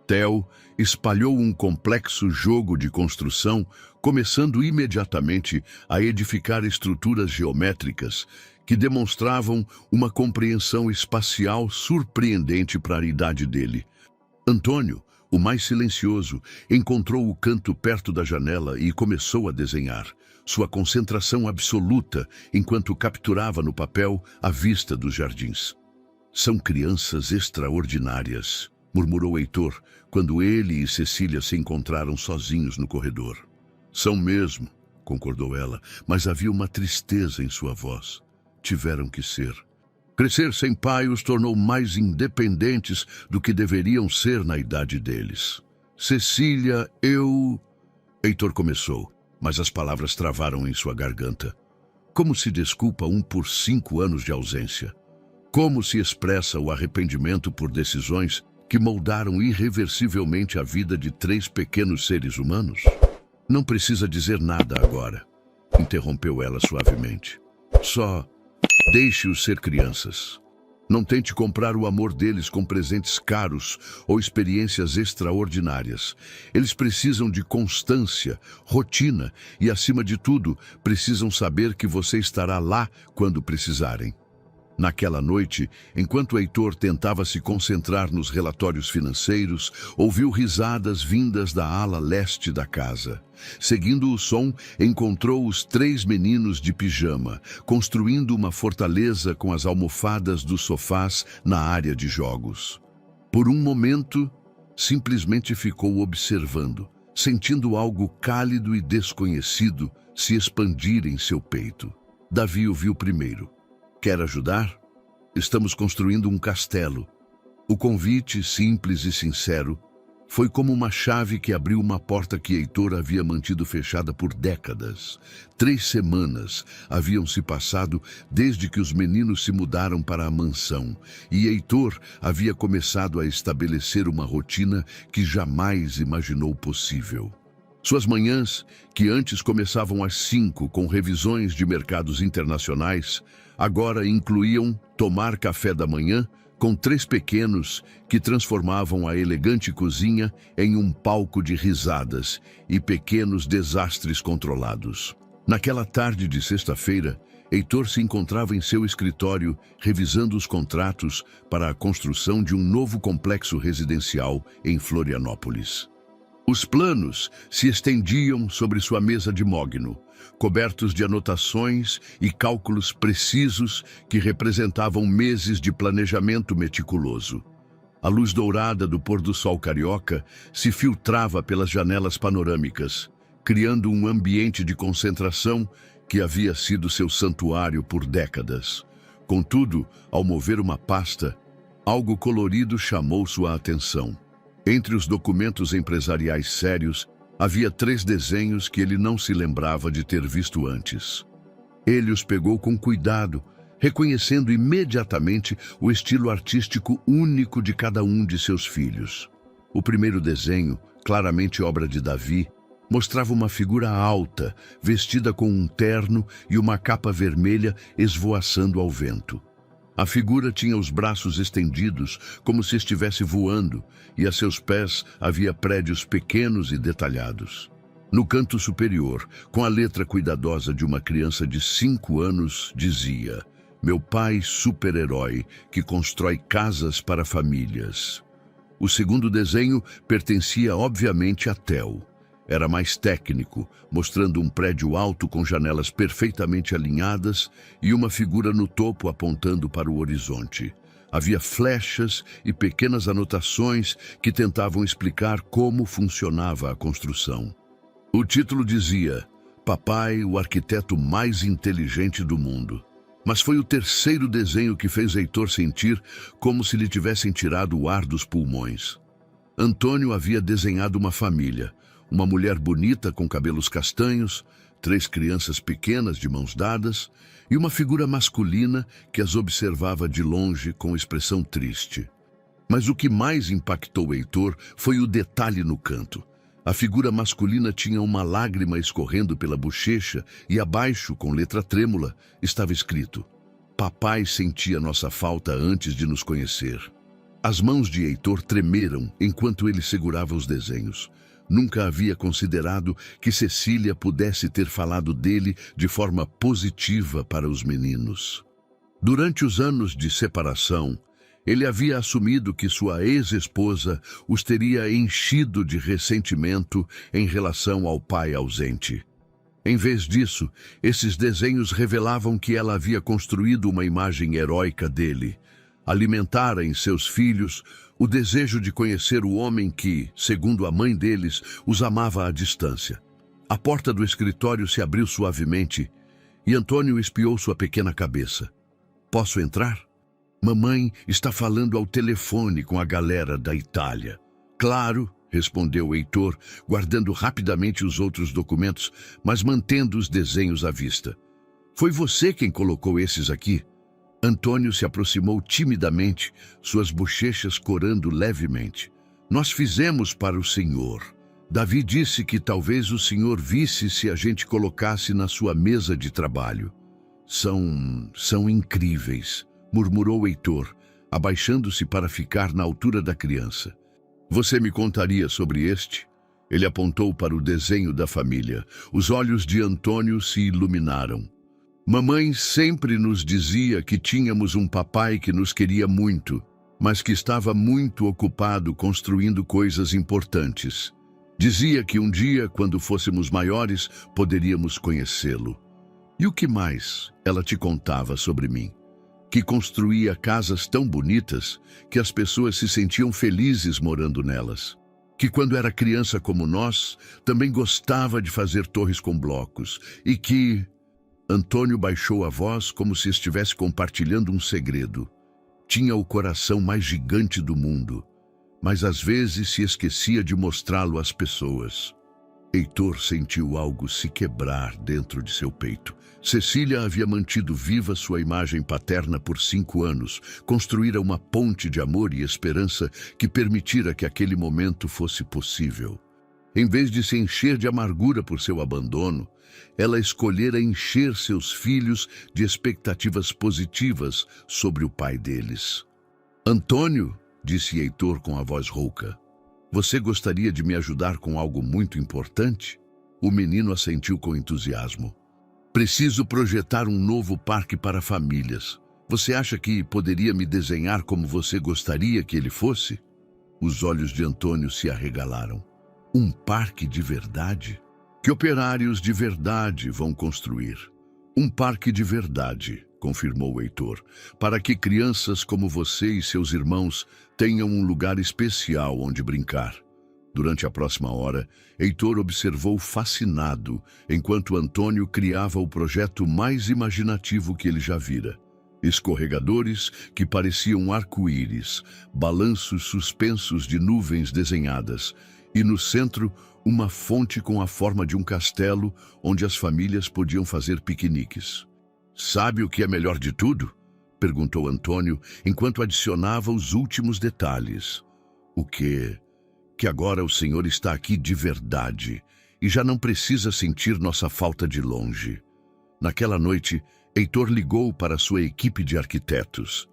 Theo espalhou um complexo jogo de construção, começando imediatamente a edificar estruturas geométricas que demonstravam uma compreensão espacial surpreendente para a idade dele. Antônio, o mais silencioso, encontrou o canto perto da janela e começou a desenhar, sua concentração absoluta enquanto capturava no papel a vista dos jardins. São crianças extraordinárias, murmurou Heitor, quando ele e Cecília se encontraram sozinhos no corredor. São mesmo, concordou ela, mas havia uma tristeza em sua voz. Tiveram que ser. Crescer sem pai os tornou mais independentes do que deveriam ser na idade deles. Cecília, Heitor começou, mas as palavras travaram em sua garganta. Como se desculpa por 5 anos de ausência? Como se expressa o arrependimento por decisões que moldaram irreversivelmente a vida de 3 pequenos seres humanos? Não precisa dizer nada agora, interrompeu ela suavemente. Só deixe-os ser crianças. Não tente comprar o amor deles com presentes caros ou experiências extraordinárias. Eles precisam de constância, rotina e, acima de tudo, precisam saber que você estará lá quando precisarem. Naquela noite, enquanto Heitor tentava se concentrar nos relatórios financeiros, ouviu risadas vindas da ala leste da casa. Seguindo o som, encontrou os 3 meninos de pijama, construindo uma fortaleza com as almofadas dos sofás na área de jogos. Por um momento, simplesmente ficou observando, sentindo algo cálido e desconhecido se expandir em seu peito. Davi o viu primeiro. Quer ajudar? Estamos construindo um castelo. O convite, simples e sincero, foi como uma chave que abriu uma porta que Heitor havia mantido fechada por décadas. 3 semanas haviam se passado desde que os meninos se mudaram para a mansão, e Heitor havia começado a estabelecer uma rotina que jamais imaginou possível. Suas manhãs, que antes começavam às 5 com revisões de mercados internacionais, agora incluíam tomar café da manhã com 3 pequenos que transformavam a elegante cozinha em um palco de risadas e pequenos desastres controlados. Naquela tarde de sexta-feira, Heitor se encontrava em seu escritório revisando os contratos para a construção de um novo complexo residencial em Florianópolis. Os planos se estendiam sobre sua mesa de mogno, cobertos de anotações e cálculos precisos que representavam meses de planejamento meticuloso. A luz dourada do pôr-do-sol carioca se filtrava pelas janelas panorâmicas, criando um ambiente de concentração que havia sido seu santuário por décadas. Contudo, ao mover uma pasta, algo colorido chamou sua atenção. Entre os documentos empresariais sérios, havia 3 desenhos que ele não se lembrava de ter visto antes. Ele os pegou com cuidado, reconhecendo imediatamente o estilo artístico único de cada um de seus filhos. O primeiro desenho, claramente obra de Davi, mostrava uma figura alta, vestida com um terno e uma capa vermelha esvoaçando ao vento. A figura tinha os braços estendidos, como se estivesse voando, e a seus pés havia prédios pequenos e detalhados. No canto superior, com a letra cuidadosa de uma criança de 5 anos, dizia: "Meu pai super-herói que constrói casas para famílias." O segundo desenho pertencia obviamente a Theo. Era mais técnico, mostrando um prédio alto com janelas perfeitamente alinhadas e uma figura no topo apontando para o horizonte. Havia flechas e pequenas anotações que tentavam explicar como funcionava a construção. O título dizia: "Papai, o arquiteto mais inteligente do mundo." Mas foi o terceiro desenho que fez Heitor sentir como se lhe tivessem tirado o ar dos pulmões. Antônio havia desenhado uma família. Uma mulher bonita com cabelos castanhos, 3 crianças pequenas de mãos dadas e uma figura masculina que as observava de longe com expressão triste. Mas o que mais impactou Heitor foi o detalhe no canto. A figura masculina tinha uma lágrima escorrendo pela bochecha e abaixo, com letra trêmula, estava escrito: "Papai sentia nossa falta antes de nos conhecer." As mãos de Heitor tremeram enquanto ele segurava os desenhos. Nunca havia considerado que Cecília pudesse ter falado dele de forma positiva para os meninos. Durante os anos de separação, ele havia assumido que sua ex-esposa os teria enchido de ressentimento em relação ao pai ausente. Em vez disso, esses desenhos revelavam que ela havia construído uma imagem heróica dele, alimentara em seus filhos o desejo de conhecer o homem que, segundo a mãe deles, os amava à distância. A porta do escritório se abriu suavemente e Antônio espiou sua pequena cabeça. "Posso entrar?" "Mamãe está falando ao telefone com a galera da Itália." "Claro", respondeu Heitor, guardando rapidamente os outros documentos, mas mantendo os desenhos à vista. "Foi você quem colocou esses aqui?" Antônio se aproximou timidamente, suas bochechas corando levemente. "Nós fizemos para o senhor. Davi disse que talvez o senhor visse se a gente colocasse na sua mesa de trabalho." São incríveis", murmurou Heitor, abaixando-se para ficar na altura da criança. "Você me contaria sobre este?" Ele apontou para o desenho da família. Os olhos de Antônio se iluminaram. "Mamãe sempre nos dizia que tínhamos um papai que nos queria muito, mas que estava muito ocupado construindo coisas importantes. Dizia que um dia, quando fôssemos maiores, poderíamos conhecê-lo." "E o que mais ela te contava sobre mim?" "Que construía casas tão bonitas que as pessoas se sentiam felizes morando nelas. Que quando era criança como nós, também gostava de fazer torres com blocos. E que..." Antônio baixou a voz como se estivesse compartilhando um segredo. Tinha o coração mais gigante do mundo, mas às vezes se esquecia de mostrá-lo às pessoas. Heitor sentiu algo se quebrar dentro de seu peito. Cecília havia mantido viva sua imagem paterna por 5 anos, construíra uma ponte de amor e esperança que permitira que aquele momento fosse possível. Em vez de se encher de amargura por seu abandono, ela escolhera encher seus filhos de expectativas positivas sobre o pai deles. "Antônio", disse Heitor com a voz rouca, "você gostaria de me ajudar com algo muito importante?" O menino assentiu com entusiasmo. "Preciso projetar um novo parque para famílias. Você acha que poderia me desenhar como você gostaria que ele fosse?" Os olhos de Antônio se arregalaram. "Um parque de verdade? Que operários de verdade vão construir?" "Um parque de verdade", confirmou Heitor, "para que crianças como você e seus irmãos tenham um lugar especial onde brincar." Durante a próxima hora, Heitor observou fascinado, enquanto Antônio criava o projeto mais imaginativo que ele já vira. Escorregadores que pareciam arco-íris, balanços suspensos de nuvens desenhadas, e no centro, uma fonte com a forma de um castelo onde as famílias podiam fazer piqueniques. "Sabe o que é melhor de tudo?" perguntou Antônio, enquanto adicionava os últimos detalhes. "O quê?" "Que agora o senhor está aqui de verdade e já não precisa sentir nossa falta de longe." Naquela noite, Heitor ligou para sua equipe de arquitetos.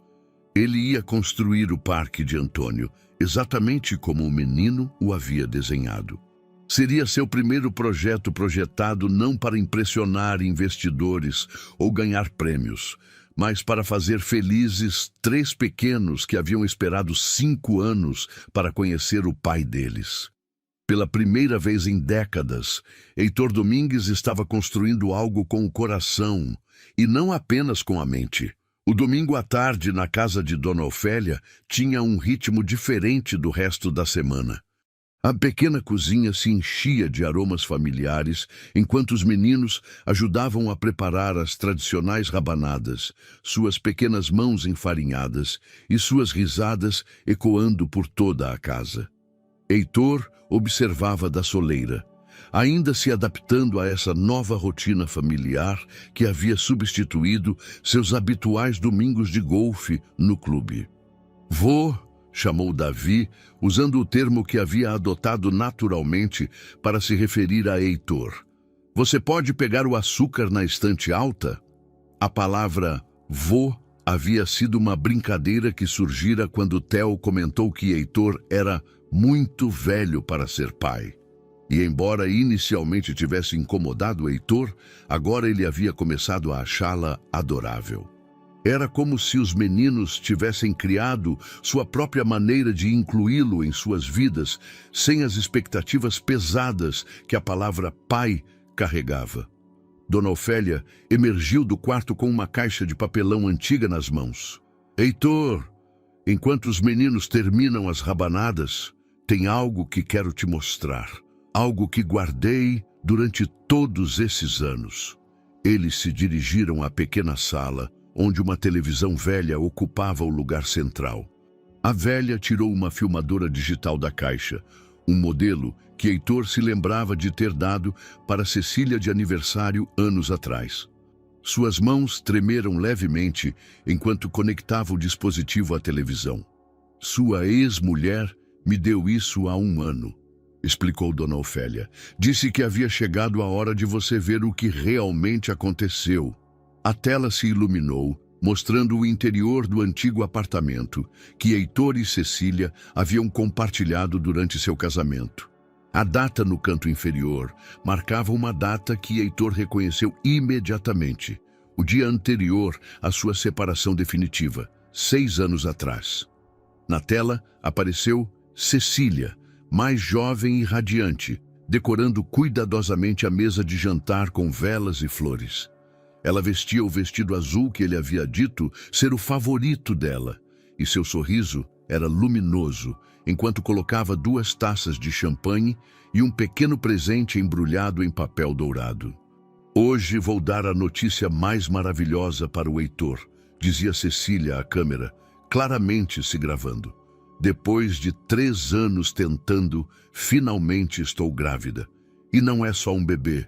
Ele ia construir o parque de Antônio, exatamente como o menino o havia desenhado. Seria seu primeiro projeto projetado não para impressionar investidores ou ganhar prêmios, mas para fazer felizes 3 pequenos que haviam esperado 5 anos para conhecer o pai deles. Pela primeira vez em décadas, Heitor Domingues estava construindo algo com o coração e não apenas com a mente. O domingo à tarde, na casa de Dona Ofélia, tinha um ritmo diferente do resto da semana. A pequena cozinha se enchia de aromas familiares, enquanto os meninos ajudavam a preparar as tradicionais rabanadas, suas pequenas mãos enfarinhadas e suas risadas ecoando por toda a casa. Heitor observava da soleira, ainda se adaptando a essa nova rotina familiar que havia substituído seus habituais domingos de golfe no clube. "Vô", chamou Davi, usando o termo que havia adotado naturalmente para se referir a Heitor. "Você pode pegar o açúcar na estante alta?" A palavra "vô" havia sido uma brincadeira que surgira quando Theo comentou que Heitor era muito velho para ser pai. E embora inicialmente tivesse incomodado Heitor, agora ele havia começado a achá-la adorável. Era como se os meninos tivessem criado sua própria maneira de incluí-lo em suas vidas, sem as expectativas pesadas que a palavra pai carregava. Dona Ofélia emergiu do quarto com uma caixa de papelão antiga nas mãos. "Heitor, enquanto os meninos terminam as rabanadas, tem algo que quero te mostrar. Algo que guardei durante todos esses anos." Eles se dirigiram à pequena sala, onde uma televisão velha ocupava o lugar central. A velha tirou uma filmadora digital da caixa, um modelo que Heitor se lembrava de ter dado para Cecília de aniversário anos atrás. Suas mãos tremeram levemente enquanto conectava o dispositivo à televisão. "Sua ex-mulher me deu isso há 1 ano", explicou Dona Ofélia. "Disse que havia chegado a hora de você ver o que realmente aconteceu." A tela se iluminou, mostrando o interior do antigo apartamento que Heitor e Cecília haviam compartilhado durante seu casamento. A data no canto inferior marcava uma data que Heitor reconheceu imediatamente, o dia anterior à sua separação definitiva, 6 anos atrás. Na tela apareceu Cecília, mais jovem e radiante, decorando cuidadosamente a mesa de jantar com velas e flores. Ela vestia o vestido azul que ele havia dito ser o favorito dela, e seu sorriso era luminoso, enquanto colocava 2 taças de champanhe e um pequeno presente embrulhado em papel dourado. "Hoje vou dar a notícia mais maravilhosa para o Heitor", dizia Cecília à câmera, claramente se gravando. "Depois de 3 anos tentando, finalmente estou grávida. E não é só um bebê,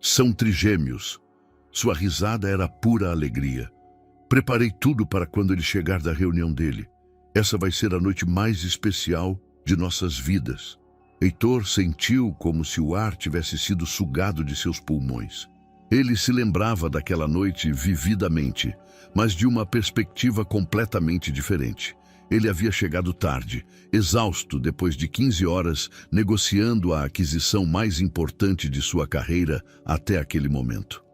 são trigêmeos." Sua risada era pura alegria. "Preparei tudo para quando ele chegar da reunião dele. Essa vai ser a noite mais especial de nossas vidas." Heitor sentiu como se o ar tivesse sido sugado de seus pulmões. Ele se lembrava daquela noite vividamente, mas de uma perspectiva completamente diferente. Ele havia chegado tarde, exausto depois de 15 horas negociando a aquisição mais importante de sua carreira até aquele momento.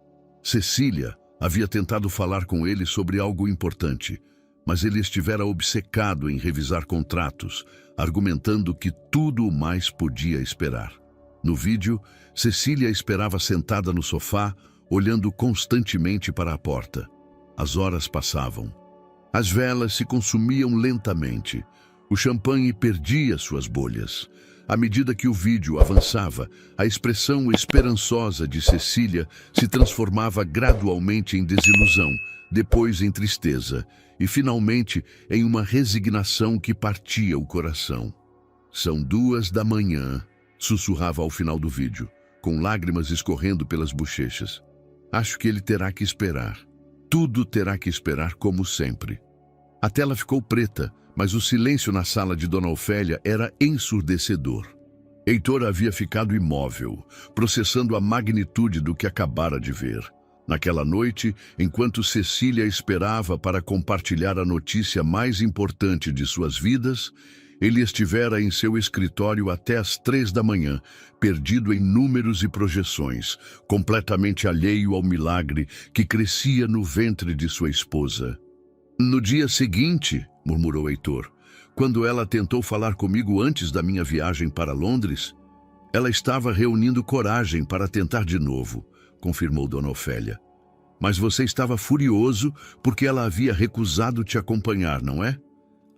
Cecília havia tentado falar com ele sobre algo importante, mas ele estivera obcecado em revisar contratos, argumentando que tudo o mais podia esperar. No vídeo, Cecília esperava sentada no sofá, olhando constantemente para a porta. As horas passavam. As velas se consumiam lentamente. O champanhe perdia suas bolhas. À medida que o vídeo avançava, a expressão esperançosa de Cecília se transformava gradualmente em desilusão, depois em tristeza e, finalmente, em uma resignação que partia o coração. "São 2 da manhã", sussurrava ao final do vídeo, com lágrimas escorrendo pelas bochechas. "Acho que ele terá que esperar. Tudo terá que esperar como sempre." A tela ficou preta, mas o silêncio na sala de Dona Ofélia era ensurdecedor. Heitor havia ficado imóvel, processando a magnitude do que acabara de ver. Naquela noite, enquanto Cecília esperava para compartilhar a notícia mais importante de suas vidas, ele estivera em seu escritório até às 3 da manhã, perdido em números e projeções, completamente alheio ao milagre que crescia no ventre de sua esposa. "No dia seguinte", murmurou Heitor, "quando ela tentou falar comigo antes da minha viagem para Londres, ela estava reunindo coragem para tentar de novo", confirmou Dona Ofélia. "Mas você estava furioso porque ela havia recusado te acompanhar, não é?"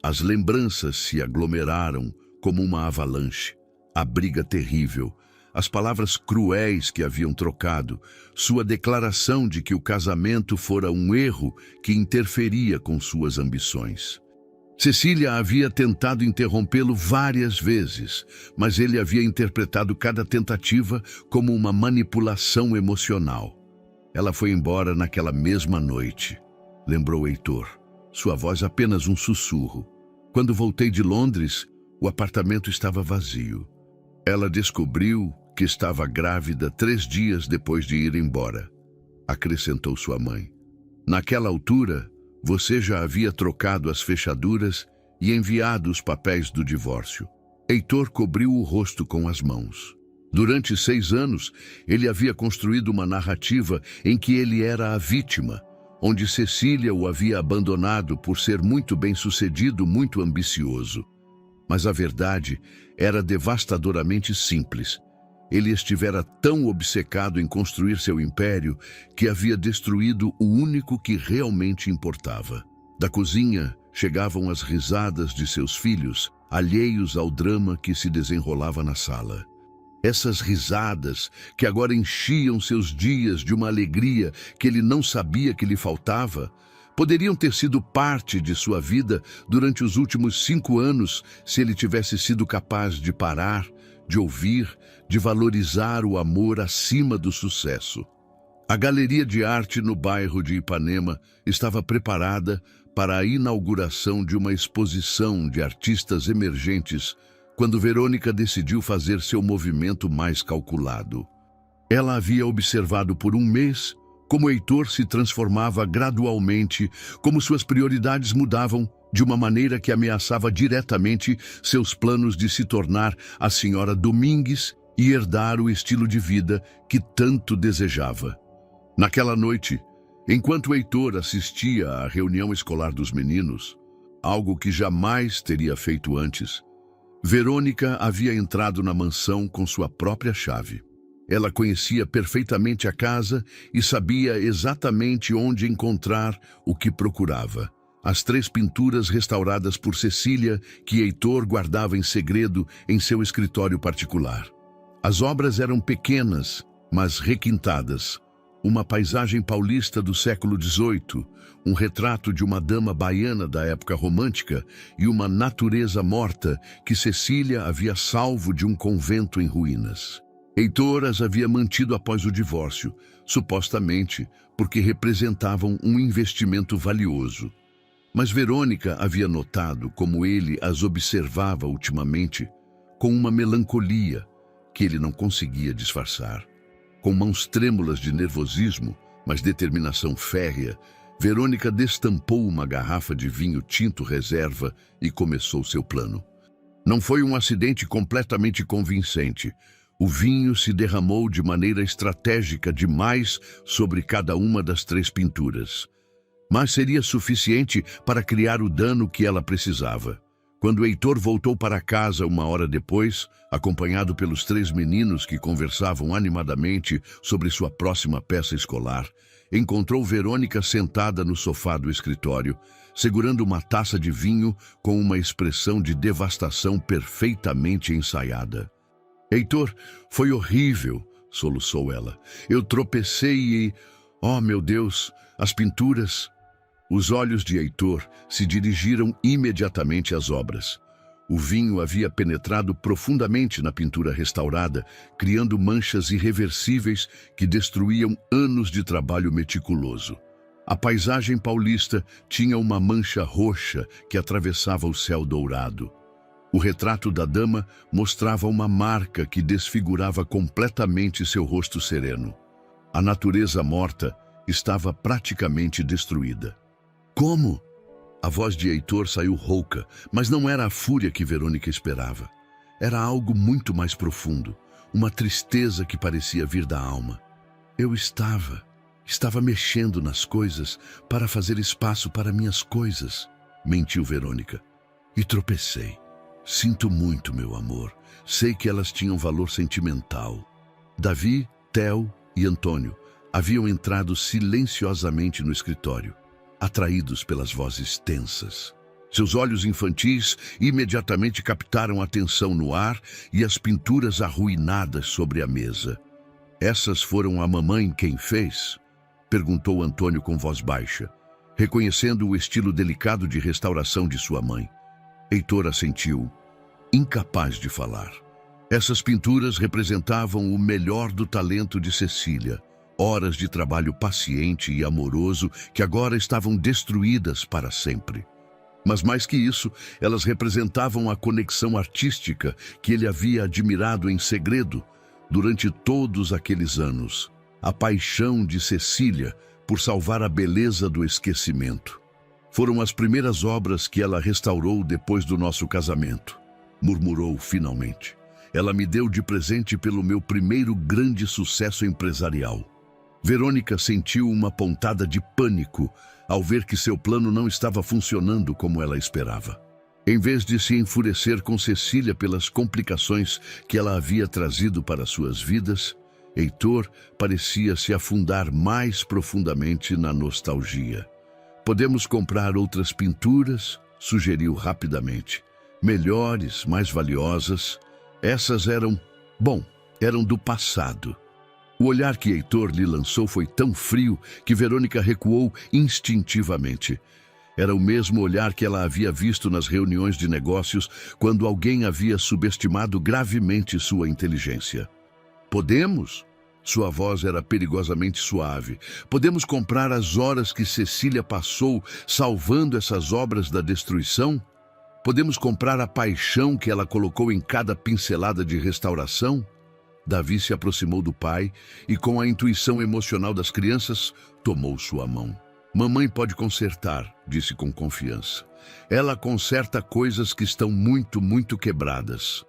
As lembranças se aglomeraram como uma avalanche. A briga terrível, as palavras cruéis que haviam trocado, sua declaração de que o casamento fora um erro que interferia com suas ambições. Cecília havia tentado interrompê-lo várias vezes, mas ele havia interpretado cada tentativa como uma manipulação emocional. "Ela foi embora naquela mesma noite", lembrou Heitor, sua voz apenas um sussurro. "Quando voltei de Londres, o apartamento estava vazio. Ela descobriu que estava grávida 3 dias depois de ir embora", acrescentou sua mãe. "Naquela altura, você já havia trocado as fechaduras e enviado os papéis do divórcio." Heitor cobriu o rosto com as mãos. Durante 6 anos, ele havia construído uma narrativa em que ele era a vítima, onde Cecília o havia abandonado por ser muito bem-sucedido, muito ambicioso. Mas a verdade era devastadoramente simples. Ele estivera tão obcecado em construir seu império que havia destruído o único que realmente importava. Da cozinha chegavam as risadas de seus filhos, alheios ao drama que se desenrolava na sala. Essas risadas, que agora enchiam seus dias de uma alegria que ele não sabia que lhe faltava, poderiam ter sido parte de sua vida durante os últimos 5 anos se ele tivesse sido capaz de parar, de ouvir, de valorizar o amor acima do sucesso. A galeria de arte no bairro de Ipanema estava preparada para a inauguração de uma exposição de artistas emergentes quando Verônica decidiu fazer seu movimento mais calculado. Ela havia observado por 1 mês como Heitor se transformava gradualmente, como suas prioridades mudavam de uma maneira que ameaçava diretamente seus planos de se tornar a senhora Domingues e herdar o estilo de vida que tanto desejava. Naquela noite, enquanto Heitor assistia à reunião escolar dos meninos, algo que jamais teria feito antes, Verônica havia entrado na mansão com sua própria chave. Ela conhecia perfeitamente a casa e sabia exatamente onde encontrar o que procurava. As 3 pinturas restauradas por Cecília, que Heitor guardava em segredo em seu escritório particular. As obras eram pequenas, mas requintadas. Uma paisagem paulista do século XVIII, um retrato de uma dama baiana da época romântica e uma natureza morta que Cecília havia salvo de um convento em ruínas. Heitor as havia mantido após o divórcio, supostamente porque representavam um investimento valioso. Mas Verônica havia notado como ele as observava ultimamente, com uma melancolia que ele não conseguia disfarçar. Com mãos trêmulas de nervosismo, mas determinação férrea, Verônica destampou uma garrafa de vinho tinto reserva e começou seu plano. Não foi um acidente completamente convincente. O vinho se derramou de maneira estratégica demais sobre cada uma das 3 pinturas. Mas seria suficiente para criar o dano que ela precisava. Quando Heitor voltou para casa 1 hora depois, acompanhado pelos 3 meninos que conversavam animadamente sobre sua próxima peça escolar, encontrou Verônica sentada no sofá do escritório, segurando uma taça de vinho com uma expressão de devastação perfeitamente ensaiada. "Heitor, foi horrível", soluçou ela. "Eu tropecei e... oh, meu Deus, as pinturas..." Os olhos de Heitor se dirigiram imediatamente às obras. O vinho havia penetrado profundamente na pintura restaurada, criando manchas irreversíveis que destruíam anos de trabalho meticuloso. A paisagem paulista tinha uma mancha roxa que atravessava o céu dourado. O retrato da dama mostrava uma marca que desfigurava completamente seu rosto sereno. A natureza morta estava praticamente destruída. Como? A voz de Heitor saiu rouca, mas não era a fúria que Verônica esperava. Era algo muito mais profundo, uma tristeza que parecia vir da alma. Eu estava mexendo nas coisas para fazer espaço para minhas coisas, mentiu Verônica. E tropecei. Sinto muito, meu amor. Sei que elas tinham valor sentimental. Davi, Theo e Antônio haviam entrado silenciosamente no escritório, atraídos pelas vozes tensas. Seus olhos infantis imediatamente captaram a tensão no ar e as pinturas arruinadas sobre a mesa. Essas foram a mamãe quem fez? Perguntou Antônio com voz baixa, reconhecendo o estilo delicado de restauração de sua mãe. Heitor assentiu, incapaz de falar. Essas pinturas representavam o melhor do talento de Cecília, horas de trabalho paciente e amoroso que agora estavam destruídas para sempre. Mas mais que isso, elas representavam a conexão artística que ele havia admirado em segredo durante todos aqueles anos. A paixão de Cecília por salvar a beleza do esquecimento. Foram as primeiras obras que ela restaurou depois do nosso casamento, murmurou finalmente. Ela me deu de presente pelo meu primeiro grande sucesso empresarial. Verônica sentiu uma pontada de pânico ao ver que seu plano não estava funcionando como ela esperava. Em vez de se enfurecer com Cecília pelas complicações que ela havia trazido para suas vidas, Heitor parecia se afundar mais profundamente na nostalgia. Podemos comprar outras pinturas? Sugeriu rapidamente. Melhores, mais valiosas. Essas eram do passado. O olhar que Heitor lhe lançou foi tão frio que Verônica recuou instintivamente. Era o mesmo olhar que ela havia visto nas reuniões de negócios quando alguém havia subestimado gravemente sua inteligência. Podemos? Sua voz era perigosamente suave. Podemos comprar as horas que Cecília passou salvando essas obras da destruição? Podemos comprar a paixão que ela colocou em cada pincelada de restauração? Davi se aproximou do pai e, com a intuição emocional das crianças, tomou sua mão. Mamãe pode consertar, disse com confiança. Ela conserta coisas que estão muito quebradas.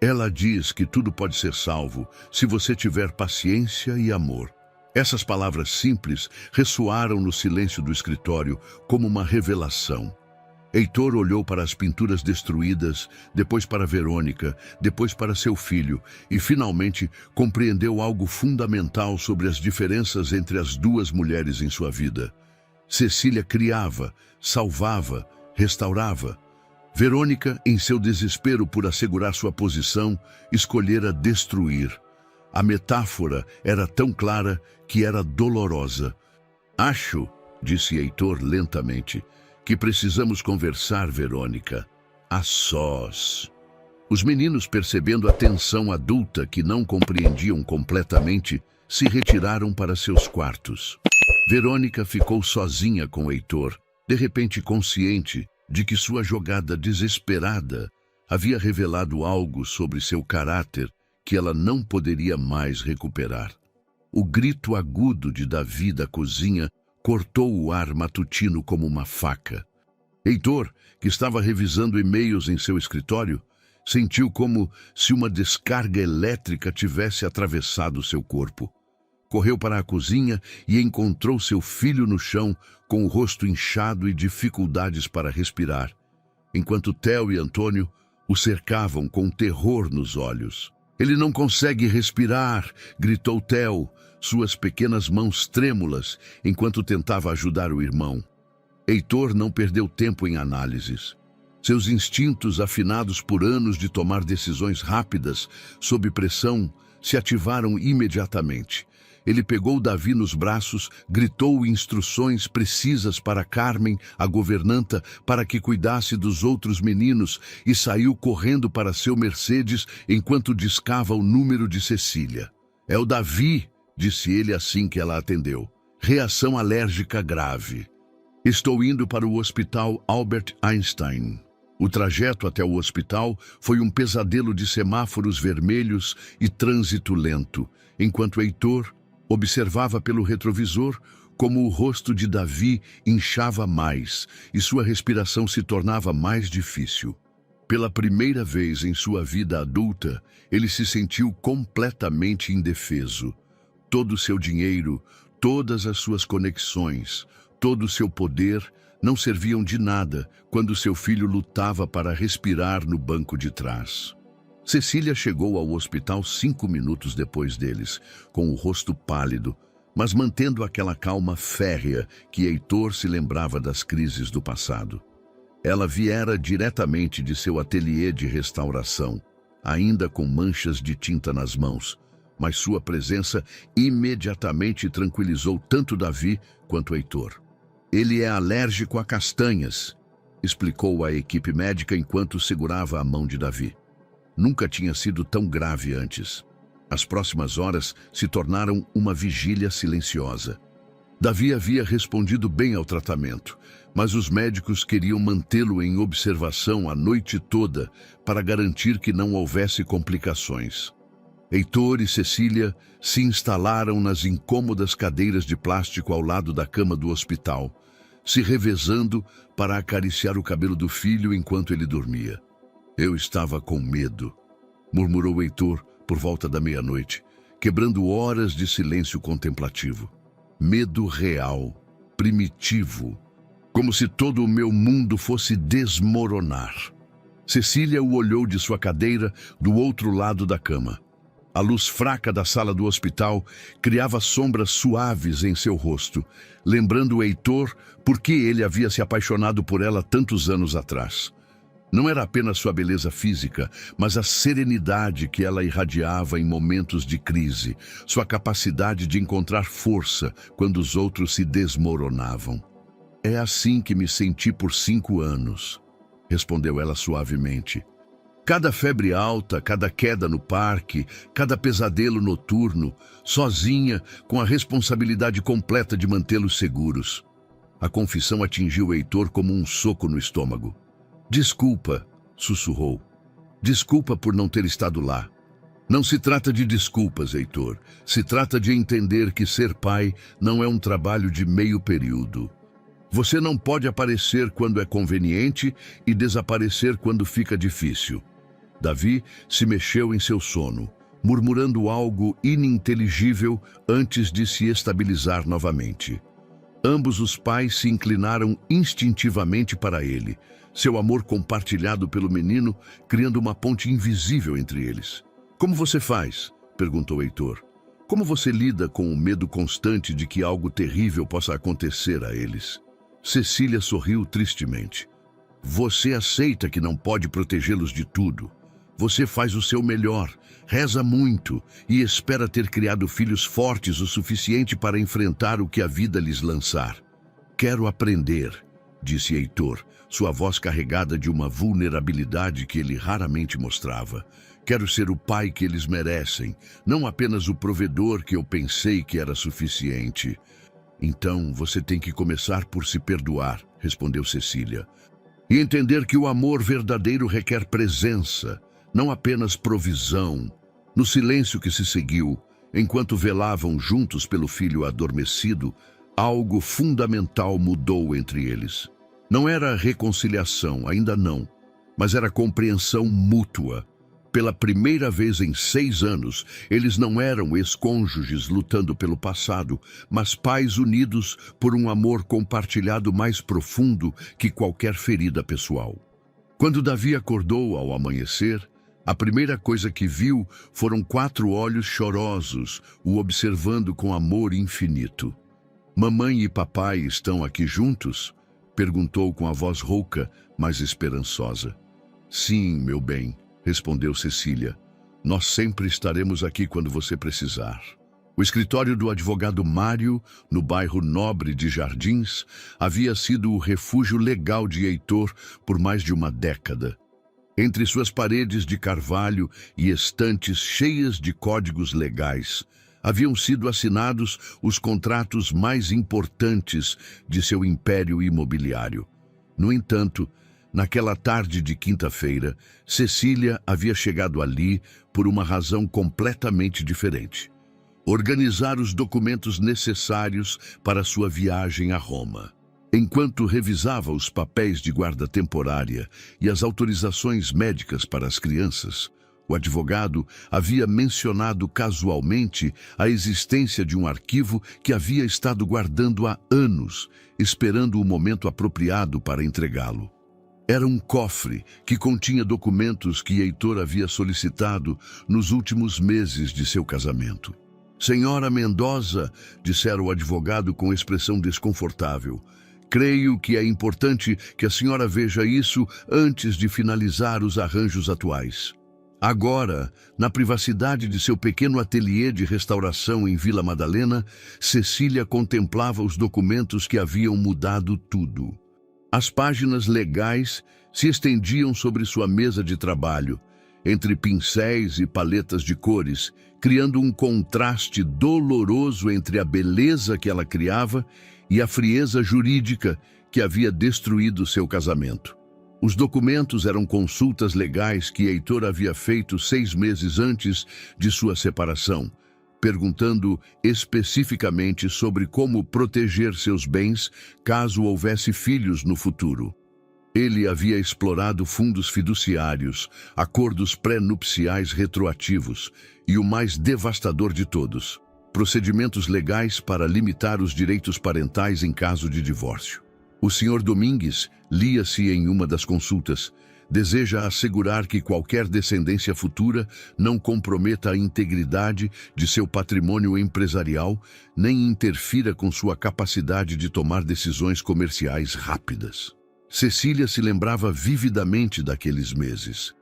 Ela diz que tudo pode ser salvo se você tiver paciência e amor. Essas palavras simples ressoaram no silêncio do escritório como uma revelação. Heitor olhou para as pinturas destruídas, depois para Verônica, depois para seu filho e, finalmente, compreendeu algo fundamental sobre as diferenças entre as duas mulheres em sua vida. Cecília criava, salvava, restaurava. Verônica, em seu desespero por assegurar sua posição, escolhera destruir. A metáfora era tão clara que era dolorosa. Acho, disse Heitor lentamente, que precisamos conversar, Verônica, a sós. Os meninos, percebendo a tensão adulta que não compreendiam completamente, se retiraram para seus quartos. Verônica ficou sozinha com Heitor, de repente consciente de que sua jogada desesperada havia revelado algo sobre seu caráter que ela não poderia mais recuperar. O grito agudo de Davi da cozinha cortou o ar matutino como uma faca. Heitor, que estava revisando e-mails em seu escritório, sentiu como se uma descarga elétrica tivesse atravessado seu corpo. Correu para a cozinha e encontrou seu filho no chão, com o rosto inchado e dificuldades para respirar, enquanto Theo e Antônio o cercavam com terror nos olhos. Ele não consegue respirar, gritou Theo, suas pequenas mãos trêmulas, enquanto tentava ajudar o irmão. Heitor não perdeu tempo em análises. Seus instintos, afinados por anos de tomar decisões rápidas, sob pressão, se ativaram imediatamente. Ele pegou Davi nos braços, gritou instruções precisas para Carmen, a governanta, para que cuidasse dos outros meninos e saiu correndo para seu Mercedes enquanto discava o número de Cecília. "É o Davi", disse ele assim que ela atendeu. "Reação alérgica grave. Estou indo para o Hospital Albert Einstein." O trajeto até o hospital foi um pesadelo de semáforos vermelhos e trânsito lento, enquanto Heitor observava pelo retrovisor como o rosto de Davi inchava mais e sua respiração se tornava mais difícil. Pela primeira vez em sua vida adulta, ele se sentiu completamente indefeso. Todo o seu dinheiro, todas as suas conexões, todo o seu poder não serviam de nada quando seu filho lutava para respirar no banco de trás. Cecília chegou ao hospital 5 minutos depois deles, com o rosto pálido, mas mantendo aquela calma férrea que Heitor se lembrava das crises do passado. Ela viera diretamente de seu ateliê de restauração, ainda com manchas de tinta nas mãos, mas sua presença imediatamente tranquilizou tanto Davi quanto Heitor. "Ele é alérgico a castanhas", explicou a equipe médica enquanto segurava a mão de Davi. Nunca tinha sido tão grave antes. As próximas horas se tornaram uma vigília silenciosa. Davi havia respondido bem ao tratamento, mas os médicos queriam mantê-lo em observação a noite toda para garantir que não houvesse complicações. Heitor e Cecília se instalaram nas incômodas cadeiras de plástico ao lado da cama do hospital, se revezando para acariciar o cabelo do filho enquanto ele dormia. "Eu estava com medo", murmurou Heitor por volta da meia-noite, quebrando horas de silêncio contemplativo. "Medo real, primitivo, como se todo o meu mundo fosse desmoronar." Cecília o olhou de sua cadeira do outro lado da cama. A luz fraca da sala do hospital criava sombras suaves em seu rosto, lembrando Heitor por que ele havia se apaixonado por ela tantos anos atrás. Não era apenas sua beleza física, mas a serenidade que ela irradiava em momentos de crise, sua capacidade de encontrar força quando os outros se desmoronavam. "É assim que me senti por 5 anos", respondeu ela suavemente. "Cada febre alta, cada queda no parque, cada pesadelo noturno, sozinha, com a responsabilidade completa de mantê-los seguros." A confissão atingiu Heitor como um soco no estômago. "Desculpa", sussurrou. "Desculpa por não ter estado lá." "Não se trata de desculpas, Heitor. Se trata de entender que ser pai não é um trabalho de meio período. Você não pode aparecer quando é conveniente e desaparecer quando fica difícil." Davi se mexeu em seu sono, murmurando algo ininteligível antes de se estabilizar novamente. Ambos os pais se inclinaram instintivamente para ele, seu amor compartilhado pelo menino, criando uma ponte invisível entre eles. "Como você faz?", perguntou Heitor. "Como você lida com o medo constante de que algo terrível possa acontecer a eles?" Cecília sorriu tristemente. "Você aceita que não pode protegê-los de tudo. Você faz o seu melhor, reza muito e espera ter criado filhos fortes o suficiente para enfrentar o que a vida lhes lançar." "Quero aprender", disse Heitor, sua voz carregada de uma vulnerabilidade que ele raramente mostrava. "Quero ser o pai que eles merecem, não apenas o provedor que eu pensei que era suficiente." "Então você tem que começar por se perdoar", respondeu Cecília, "e entender que o amor verdadeiro requer presença, não apenas provisão." No silêncio que se seguiu, enquanto velavam juntos pelo filho adormecido, algo fundamental mudou entre eles. Não era reconciliação, ainda não, mas era compreensão mútua. Pela primeira vez em 6 anos, eles não eram ex-cônjuges lutando pelo passado, mas pais unidos por um amor compartilhado mais profundo que qualquer ferida pessoal. Quando Davi acordou ao amanhecer, a primeira coisa que viu foram 4 olhos chorosos, o observando com amor infinito. "Mamãe e papai estão aqui juntos?", perguntou com a voz rouca, mas esperançosa. "Sim, meu bem", respondeu Cecília. "Nós sempre estaremos aqui quando você precisar." O escritório do advogado Mário, no bairro Nobre de Jardins, havia sido o refúgio legal de Heitor por mais de uma década. Entre suas paredes de carvalho e estantes cheias de códigos legais, haviam sido assinados os contratos mais importantes de seu império imobiliário. No entanto, naquela tarde de quinta-feira, Cecília havia chegado ali por uma razão completamente diferente: organizar os documentos necessários para sua viagem a Roma. Enquanto revisava os papéis de guarda temporária e as autorizações médicas para as crianças, o advogado havia mencionado casualmente a existência de um arquivo que havia estado guardando há anos, esperando o momento apropriado para entregá-lo. Era um cofre que continha documentos que Heitor havia solicitado nos últimos meses de seu casamento. "Senhora Mendoza", dissera o advogado com expressão desconfortável, "creio que é importante que a senhora veja isso antes de finalizar os arranjos atuais." Agora, na privacidade de seu pequeno ateliê de restauração em Vila Madalena, Cecília contemplava os documentos que haviam mudado tudo. As páginas legais se estendiam sobre sua mesa de trabalho, entre pincéis e paletas de cores, criando um contraste doloroso entre a beleza que ela criava e a frieza jurídica que havia destruído seu casamento. Os documentos eram consultas legais que Heitor havia feito 6 meses antes de sua separação, perguntando especificamente sobre como proteger seus bens caso houvesse filhos no futuro. Ele havia explorado fundos fiduciários, acordos pré-nupciais retroativos e o mais devastador de todos: procedimentos legais para limitar os direitos parentais em caso de divórcio. O Sr. Domingues, lia-se em uma das consultas, deseja assegurar que qualquer descendência futura não comprometa a integridade de seu patrimônio empresarial, nem interfira com sua capacidade de tomar decisões comerciais rápidas. Cecília se lembrava vividamente daqueles meses.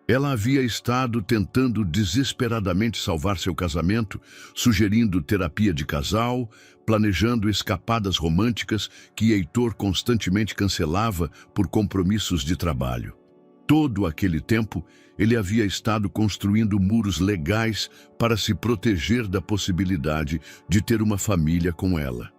Ela havia estado tentando desesperadamente salvar seu casamento, sugerindo terapia de casal, planejando escapadas românticas que Heitor constantemente cancelava por compromissos de trabalho. Todo aquele tempo, ele havia estado construindo muros legais para se proteger da possibilidade de ter uma família com ela.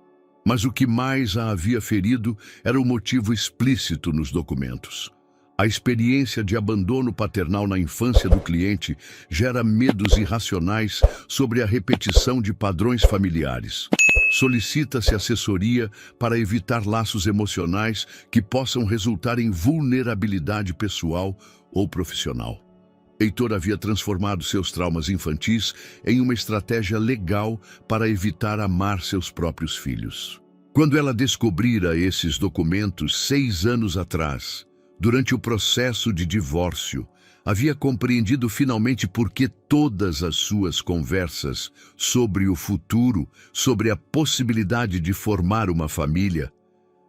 Mas o que mais a havia ferido era o motivo explícito nos documentos. A experiência de abandono paternal na infância do cliente gera medos irracionais sobre a repetição de padrões familiares. Solicita-se assessoria para evitar laços emocionais que possam resultar em vulnerabilidade pessoal ou profissional. Heitor havia transformado seus traumas infantis em uma estratégia legal para evitar amar seus próprios filhos. Quando ela descobrira esses documentos 6 anos atrás, durante o processo de divórcio, havia compreendido finalmente por que todas as suas conversas sobre o futuro, sobre a possibilidade de formar uma família,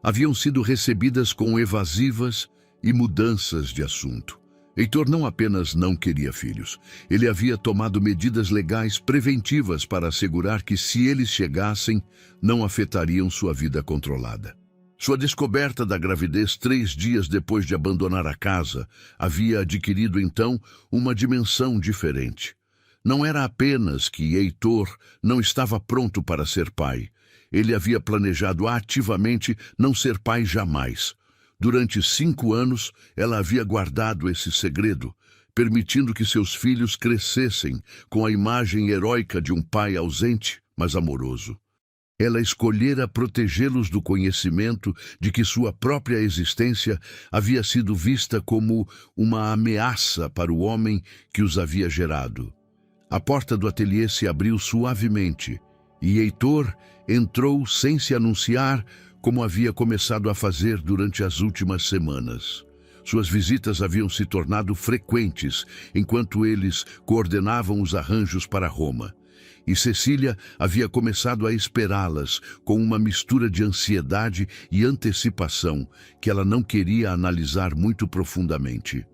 haviam sido recebidas com evasivas e mudanças de assunto. Heitor não apenas não queria filhos, ele havia tomado medidas legais preventivas para assegurar que, se eles chegassem, não afetariam sua vida controlada. Sua descoberta da gravidez 3 dias depois de abandonar a casa havia adquirido então uma dimensão diferente. Não era apenas que Heitor não estava pronto para ser pai. Ele havia planejado ativamente não ser pai jamais. Durante 5 anos, ela havia guardado esse segredo, permitindo que seus filhos crescessem com a imagem heróica de um pai ausente, mas amoroso. Ela escolhera protegê-los do conhecimento de que sua própria existência havia sido vista como uma ameaça para o homem que os havia gerado. A porta do ateliê se abriu suavemente e Heitor entrou sem se anunciar, como havia começado a fazer durante as últimas semanas. Suas visitas haviam se tornado frequentes enquanto eles coordenavam os arranjos para Roma. E Cecília havia começado a esperá-las com uma mistura de ansiedade e antecipação que ela não queria analisar muito profundamente.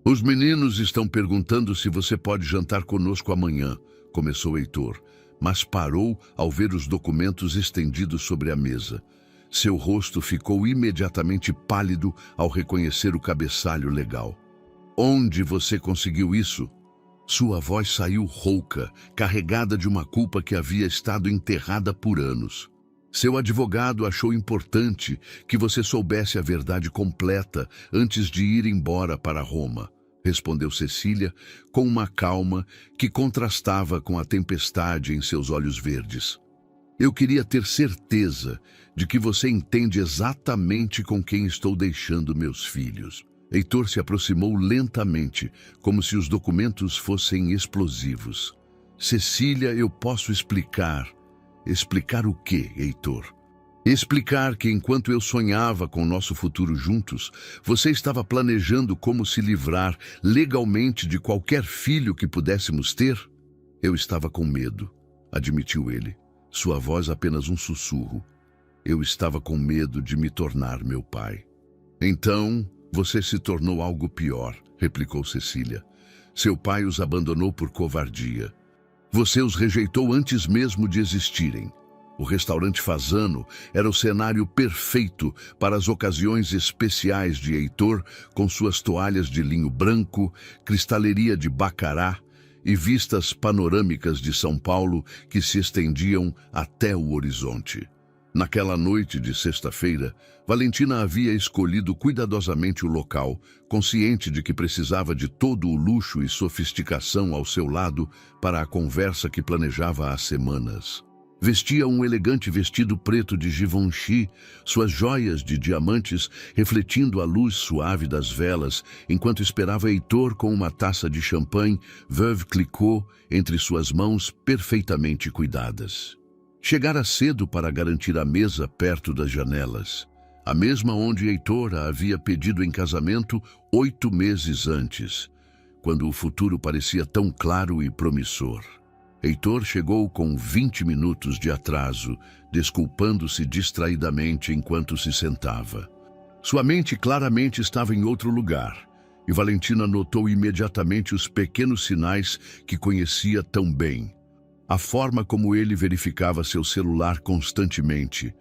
"Os meninos estão perguntando se você pode jantar conosco amanhã", começou Heitor, mas parou ao ver os documentos estendidos sobre a mesa. Seu rosto ficou imediatamente pálido ao reconhecer o cabeçalho legal. Onde você conseguiu isso? Sua voz saiu rouca, carregada de uma culpa que havia estado enterrada por anos. Seu advogado achou importante que você soubesse a verdade completa antes de ir embora para Roma, respondeu Cecília com uma calma que contrastava com a tempestade em seus olhos verdes. Eu queria ter certeza de que você entende exatamente com quem estou deixando meus filhos. Heitor se aproximou lentamente, como se os documentos fossem explosivos. Cecília, eu posso explicar. Explicar o quê, Heitor? Explicar que enquanto eu sonhava com nosso futuro juntos, você estava planejando como se livrar legalmente de qualquer filho que pudéssemos ter? Eu estava com medo, admitiu ele, sua voz apenas um sussurro. Eu estava com medo de me tornar meu pai. Então, você se tornou algo pior, replicou Cecília. Seu pai os abandonou por covardia. Você os rejeitou antes mesmo de existirem. O restaurante Fasano era o cenário perfeito para as ocasiões especiais de Heitor, com suas toalhas de linho branco, cristaleria de bacará e vistas panorâmicas de São Paulo que se estendiam até o horizonte. Naquela noite de sexta-feira, Valentina havia escolhido cuidadosamente o local, consciente de que precisava de todo o luxo e sofisticação ao seu lado para a conversa que planejava há semanas. Vestia um elegante vestido preto de Givenchy, suas joias de diamantes refletindo a luz suave das velas, enquanto esperava Heitor com uma taça de champanhe Veuve Clicquot entre suas mãos perfeitamente cuidadas. Chegara cedo para garantir a mesa perto das janelas, a mesma onde Heitor a havia pedido em casamento 8 meses antes, quando o futuro parecia tão claro e promissor. Heitor chegou com 20 minutos de atraso, desculpando-se distraidamente enquanto se sentava. Sua mente claramente estava em outro lugar, e Valentina notou imediatamente os pequenos sinais que conhecia tão bem. A forma como ele verificava seu celular constantemente,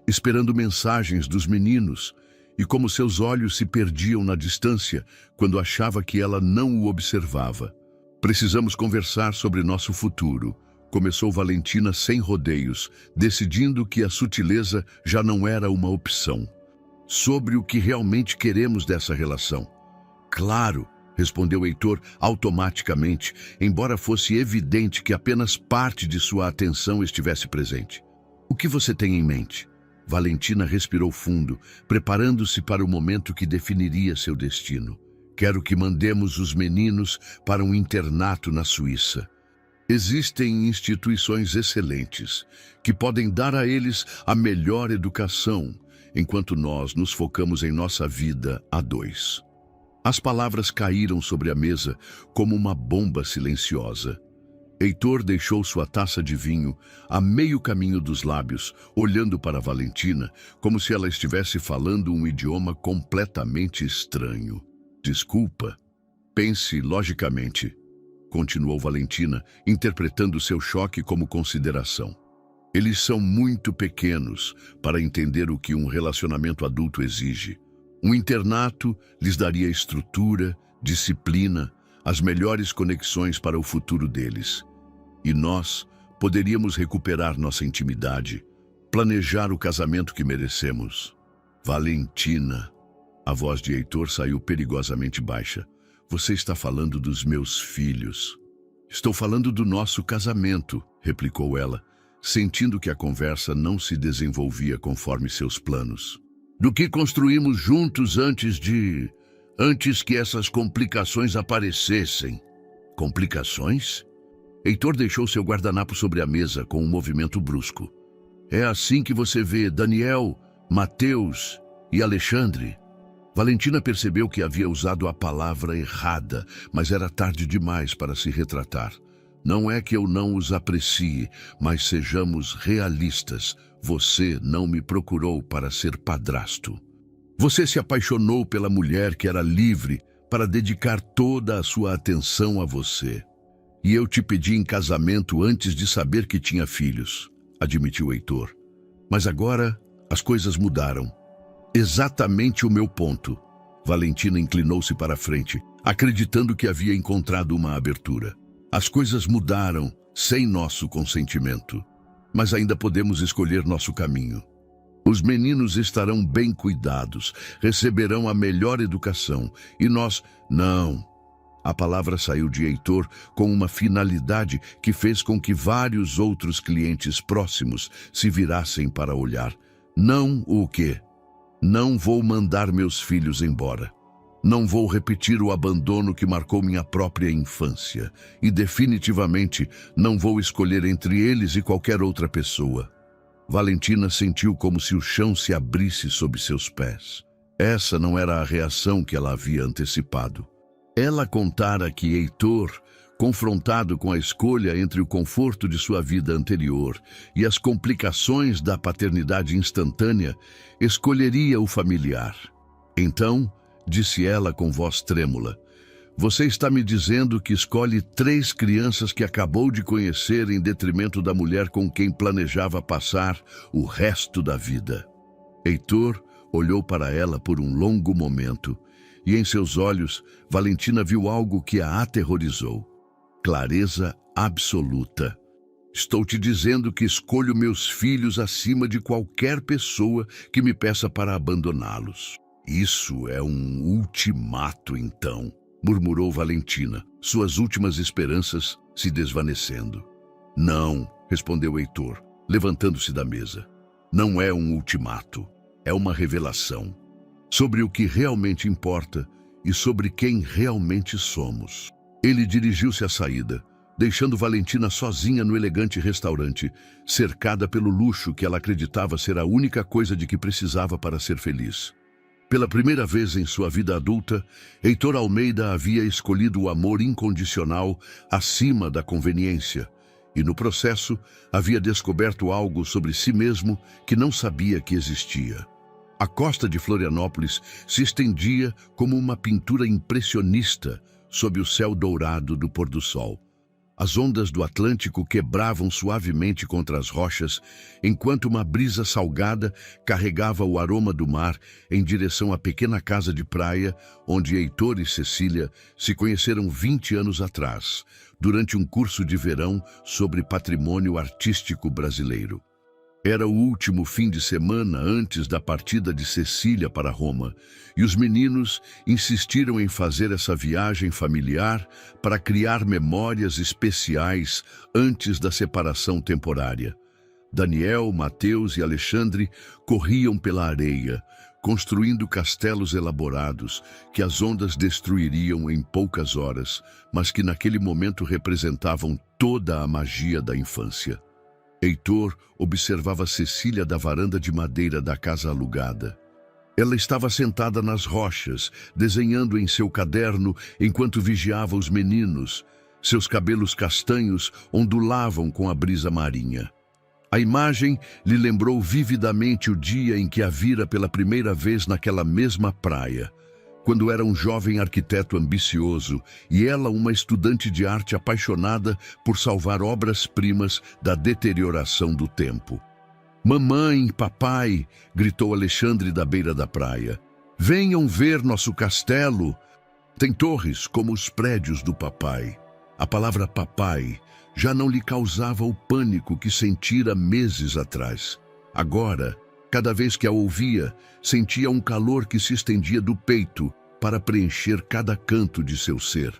esperando mensagens dos meninos, e como seus olhos se perdiam na distância quando achava que ela não o observava. Precisamos conversar sobre nosso futuro, começou Valentina sem rodeios, decidindo que a sutileza já não era uma opção. Sobre o que realmente queremos dessa relação. Claro, respondeu Heitor automaticamente, embora fosse evidente que apenas parte de sua atenção estivesse presente. O que você tem em mente? Valentina respirou fundo, preparando-se para o momento que definiria seu destino. Quero que mandemos os meninos para um internato na Suíça. Existem instituições excelentes que podem dar a eles a melhor educação, enquanto nós nos focamos em nossa vida a dois. As palavras caíram sobre a mesa como uma bomba silenciosa. Heitor deixou sua taça de vinho a meio caminho dos lábios, olhando para Valentina como se ela estivesse falando um idioma completamente estranho. Desculpa. Pense logicamente, continuou Valentina, interpretando seu choque como consideração. Eles são muito pequenos para entender o que um relacionamento adulto exige. Um internato lhes daria estrutura, disciplina, as melhores conexões para o futuro deles. E nós poderíamos recuperar nossa intimidade, planejar o casamento que merecemos. Valentina, a voz de Heitor saiu perigosamente baixa. Você está falando dos meus filhos. Estou falando do nosso casamento, replicou ela, sentindo que a conversa não se desenvolvia conforme seus planos. Do que construímos juntos antes que essas complicações aparecessem. Complicações? Heitor deixou seu guardanapo sobre a mesa com um movimento brusco. É assim que você vê Daniel, Mateus e Alexandre? Valentina percebeu que havia usado a palavra errada, mas era tarde demais para se retratar. Não é que eu não os aprecie, mas sejamos realistas. Você não me procurou para ser padrasto. Você se apaixonou pela mulher que era livre para dedicar toda a sua atenção a você. E eu te pedi em casamento antes de saber que tinha filhos, admitiu Heitor. Mas agora as coisas mudaram. Exatamente o meu ponto. Valentina inclinou-se para a frente, acreditando que havia encontrado uma abertura. As coisas mudaram sem nosso consentimento, mas ainda podemos escolher nosso caminho. Os meninos estarão bem cuidados, receberão a melhor educação, e nós, não. A palavra saiu de Heitor com uma finalidade que fez com que vários outros clientes próximos se virassem para olhar. Não o quê? Não vou mandar meus filhos embora. Não vou repetir o abandono que marcou minha própria infância. E definitivamente não vou escolher entre eles e qualquer outra pessoa. Valentina sentiu como se o chão se abrisse sob seus pés. Essa não era a reação que ela havia antecipado. Ela contara que Heitor, confrontado com a escolha entre o conforto de sua vida anterior e as complicações da paternidade instantânea, escolheria o familiar. Então, disse ela com voz trêmula, você está me dizendo que escolhe 3 crianças que acabou de conhecer em detrimento da mulher com quem planejava passar o resto da vida. Heitor olhou para ela por um longo momento, e em seus olhos, Valentina viu algo que a aterrorizou. Clareza absoluta. Estou te dizendo que escolho meus filhos acima de qualquer pessoa que me peça para abandoná-los. Isso é um ultimato, então, murmurou Valentina, suas últimas esperanças se desvanecendo. Não, respondeu Heitor, levantando-se da mesa. Não é um ultimato, é uma revelação. Sobre o que realmente importa e sobre quem realmente somos. Ele dirigiu-se à saída, deixando Valentina sozinha no elegante restaurante, cercada pelo luxo que ela acreditava ser a única coisa de que precisava para ser feliz. Pela primeira vez em sua vida adulta, Heitor Almeida havia escolhido o amor incondicional acima da conveniência, e no processo havia descoberto algo sobre si mesmo que não sabia que existia. A costa de Florianópolis se estendia como uma pintura impressionista sob o céu dourado do pôr-do-sol. As ondas do Atlântico quebravam suavemente contra as rochas, enquanto uma brisa salgada carregava o aroma do mar em direção à pequena casa de praia onde Heitor e Cecília se conheceram 20 anos atrás, durante um curso de verão sobre patrimônio artístico brasileiro. Era o último fim de semana antes da partida de Cecília para Roma, e os meninos insistiram em fazer essa viagem familiar para criar memórias especiais antes da separação temporária. Daniel, Mateus e Alexandre corriam pela areia, construindo castelos elaborados que as ondas destruiriam em poucas horas, mas que naquele momento representavam toda a magia da infância. Heitor observava Cecília da varanda de madeira da casa alugada. Ela estava sentada nas rochas, desenhando em seu caderno enquanto vigiava os meninos. Seus cabelos castanhos ondulavam com a brisa marinha. A imagem lhe lembrou vividamente o dia em que a vira pela primeira vez naquela mesma praia, quando era um jovem arquiteto ambicioso e ela uma estudante de arte apaixonada por salvar obras-primas da deterioração do tempo. Mamãe, papai, gritou Alexandre da beira da praia. Venham ver nosso castelo. Tem torres como os prédios do papai. A palavra papai já não lhe causava o pânico que sentira meses atrás. Agora, cada vez que a ouvia, sentia um calor que se estendia do peito para preencher cada canto de seu ser.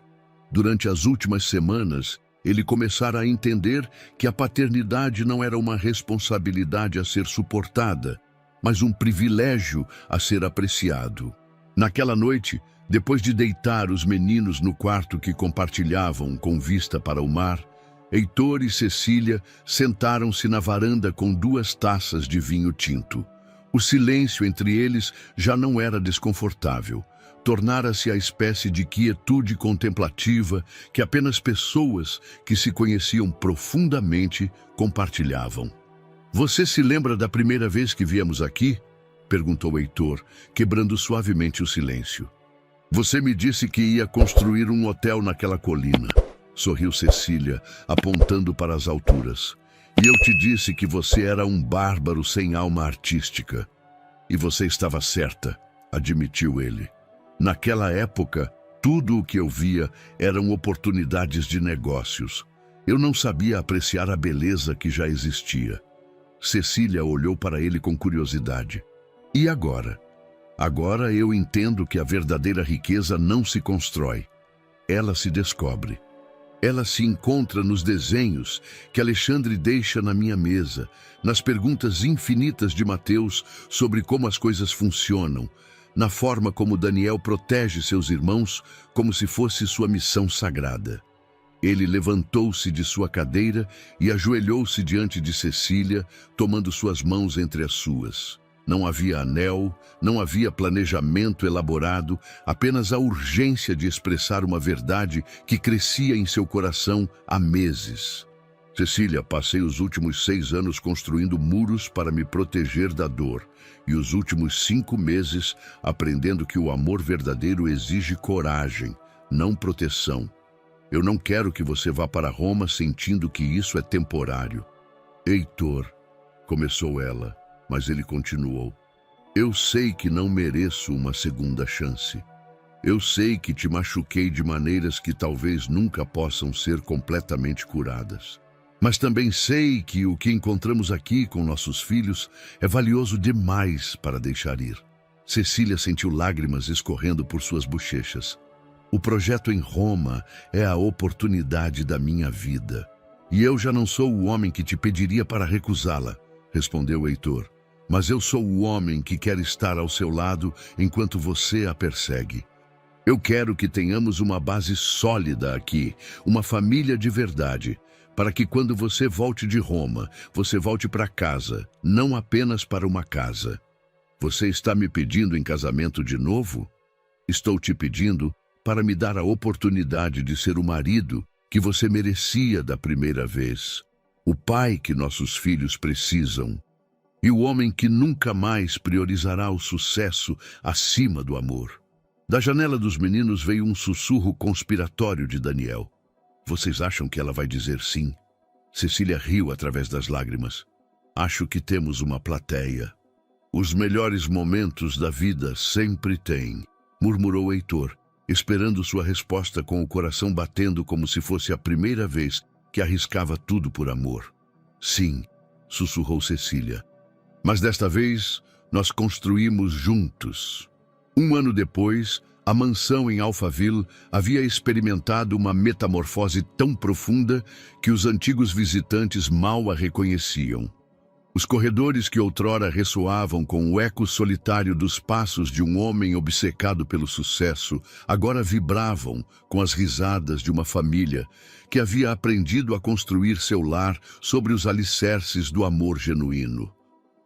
Durante as últimas semanas, ele começara a entender que a paternidade não era uma responsabilidade a ser suportada, mas um privilégio a ser apreciado. Naquela noite, depois de deitar os meninos no quarto que compartilhavam com vista para o mar, Heitor e Cecília sentaram-se na varanda com 2 taças de vinho tinto. O silêncio entre eles já não era desconfortável. Tornara-se a espécie de quietude contemplativa que apenas pessoas que se conheciam profundamente compartilhavam. Você se lembra da primeira vez que viemos aqui? Perguntou Heitor, quebrando suavemente o silêncio. Você me disse que ia construir um hotel naquela colina. sorriu Cecília, apontando para as alturas. E eu te disse que você era um bárbaro sem alma artística. E você estava certa, admitiu ele. Naquela época, tudo o que eu via eram oportunidades de negócios. Eu não sabia apreciar a beleza que já existia. Cecília olhou para ele com curiosidade. E agora? Agora eu entendo que a verdadeira riqueza não se constrói. Ela se descobre. Ela se encontra nos desenhos que Alexandre deixa na minha mesa, nas perguntas infinitas de Mateus sobre como as coisas funcionam, na forma como Daniel protege seus irmãos como se fosse sua missão sagrada. Ele levantou-se de sua cadeira e ajoelhou-se diante de Cecília, tomando suas mãos entre as suas. Não havia anel, não havia planejamento elaborado, apenas a urgência de expressar uma verdade que crescia em seu coração há meses. Cecília, passei os últimos 6 anos construindo muros para me proteger da dor, e os últimos 5 meses aprendendo que o amor verdadeiro exige coragem, não proteção. Eu não quero que você vá para Roma sentindo que isso é temporário. Heitor, começou ela, mas ele continuou. Eu sei que não mereço uma segunda chance. Eu sei que te machuquei de maneiras que talvez nunca possam ser completamente curadas. Mas também sei que o que encontramos aqui com nossos filhos é valioso demais para deixar ir. Cecília sentiu lágrimas escorrendo por suas bochechas. O projeto em Roma é a oportunidade da minha vida. E eu já não sou o homem que te pediria para recusá-la, respondeu Heitor. Mas eu sou o homem que quer estar ao seu lado enquanto você a persegue. Eu quero que tenhamos uma base sólida aqui, uma família de verdade, para que quando você volte de Roma, você volte para casa, não apenas para uma casa. Você está me pedindo em casamento de novo? Estou te pedindo para me dar a oportunidade de ser o marido que você merecia da primeira vez, o pai que nossos filhos precisam, e o homem que nunca mais priorizará o sucesso acima do amor. Da janela dos meninos veio um sussurro conspiratório de Daniel. Vocês acham que ela vai dizer sim? Cecília riu através das lágrimas. Acho que temos uma plateia. Os melhores momentos da vida sempre têm, murmurou Heitor, esperando sua resposta com o coração batendo como se fosse a primeira vez que arriscava tudo por amor. Sim, sussurrou Cecília. Mas desta vez, nós construímos juntos. 1 ano depois, a mansão em Alphaville havia experimentado uma metamorfose tão profunda que os antigos visitantes mal a reconheciam. Os corredores que outrora ressoavam com o eco solitário dos passos de um homem obcecado pelo sucesso, agora vibravam com as risadas de uma família que havia aprendido a construir seu lar sobre os alicerces do amor genuíno.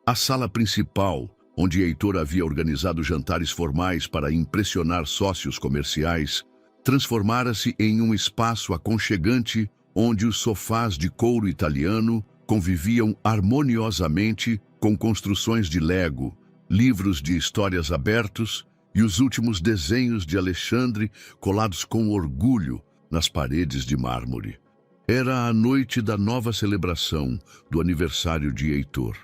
A sala principal, onde Heitor havia organizado jantares formais para impressionar sócios comerciais, transformara-se em um espaço aconchegante onde os sofás de couro italiano conviviam harmoniosamente com construções de Lego, livros de histórias abertos e os últimos desenhos de Alexandre colados com orgulho nas paredes de mármore. Era a noite da nova celebração do aniversário de Heitor.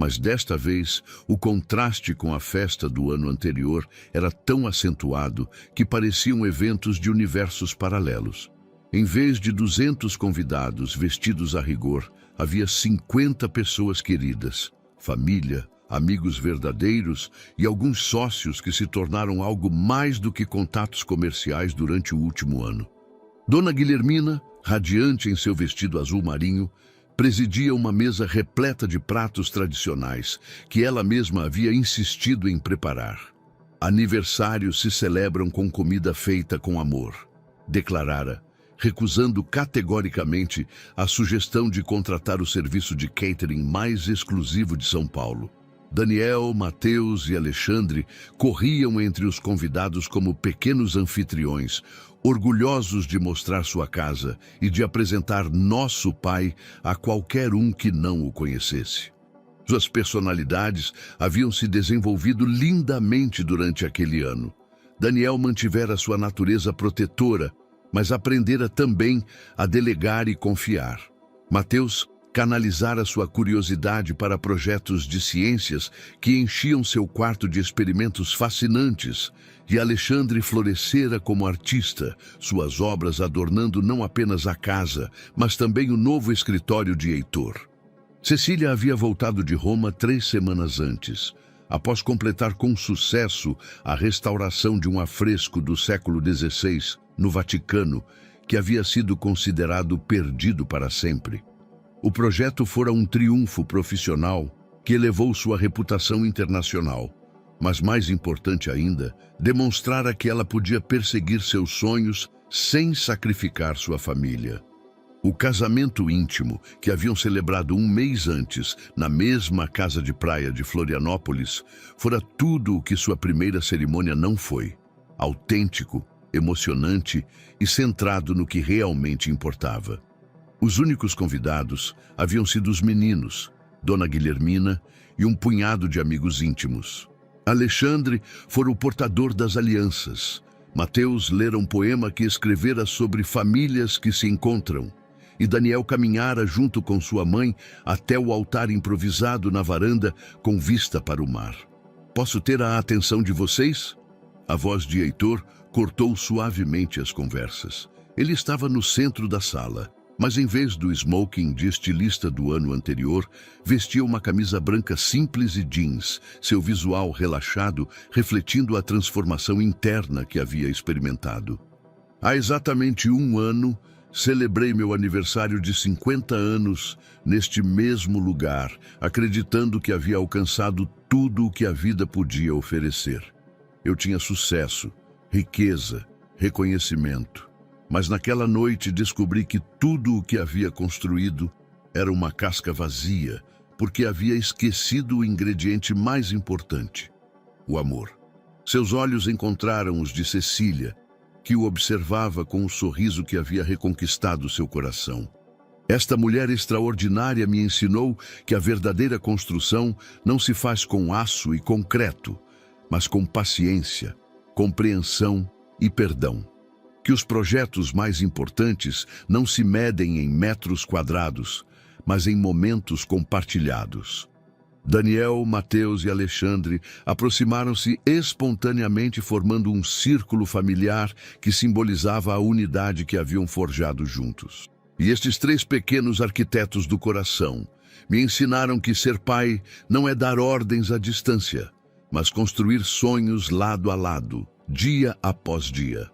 Mas desta vez, o contraste com a festa do ano anterior era tão acentuado que pareciam eventos de universos paralelos. Em vez de 200 convidados vestidos a rigor, havia 50 pessoas queridas, família, amigos verdadeiros e alguns sócios que se tornaram algo mais do que contatos comerciais durante o último ano. Dona Guilhermina, radiante em seu vestido azul marinho, presidia uma mesa repleta de pratos tradicionais que ela mesma havia insistido em preparar. Aniversários se celebram com comida feita com amor, declarara, recusando categoricamente a sugestão de contratar o serviço de catering mais exclusivo de São Paulo. Daniel, Mateus e Alexandre corriam entre os convidados como pequenos anfitriões, orgulhosos de mostrar sua casa e de apresentar nosso pai a qualquer um que não o conhecesse. Suas personalidades haviam se desenvolvido lindamente durante aquele ano. Daniel mantivera sua natureza protetora, mas aprendera também a delegar e confiar. Mateus canalizara sua curiosidade para projetos de ciências que enchiam seu quarto de experimentos fascinantes, e Alexandre florescera como artista, suas obras adornando não apenas a casa, mas também o novo escritório de Heitor. Cecília havia voltado de Roma 3 semanas antes, após completar com sucesso a restauração de um afresco do século XVI, no Vaticano, que havia sido considerado perdido para sempre. O projeto fora um triunfo profissional que elevou sua reputação internacional, mas mais importante ainda, demonstrara que ela podia perseguir seus sonhos sem sacrificar sua família. O casamento íntimo, que haviam celebrado um mês antes, na mesma casa de praia de Florianópolis, fora tudo o que sua primeira cerimônia não foi: autêntico, emocionante e centrado no que realmente importava. Os únicos convidados haviam sido os meninos, Dona Guilhermina e um punhado de amigos íntimos. Alexandre fora o portador das alianças. Mateus lera um poema que escrevera sobre famílias que se encontram, e Daniel caminhara junto com sua mãe até o altar improvisado na varanda com vista para o mar. "Posso ter a atenção de vocês?" A voz de Heitor cortou suavemente as conversas. Ele estava no centro da sala, mas em vez do smoking de estilista do ano anterior, vestia uma camisa branca simples e jeans, seu visual relaxado refletindo a transformação interna que havia experimentado. "Há exatamente 1 ano, celebrei meu aniversário de 50 anos neste mesmo lugar, acreditando que havia alcançado tudo o que a vida podia oferecer. Eu tinha sucesso, riqueza, reconhecimento. Mas naquela noite descobri que tudo o que havia construído era uma casca vazia, porque havia esquecido o ingrediente mais importante: o amor." Seus olhos encontraram os de Cecília, que o observava com o sorriso que havia reconquistado seu coração. "Esta mulher extraordinária me ensinou que a verdadeira construção não se faz com aço e concreto, mas com paciência, compreensão e perdão. Que os projetos mais importantes não se medem em metros quadrados, mas em momentos compartilhados." Daniel, Mateus e Alexandre aproximaram-se espontaneamente, formando um círculo familiar que simbolizava a unidade que haviam forjado juntos. E estes 3 pequenos arquitetos do coração me ensinaram que ser pai não é dar ordens à distância, mas construir sonhos lado a lado, dia após dia.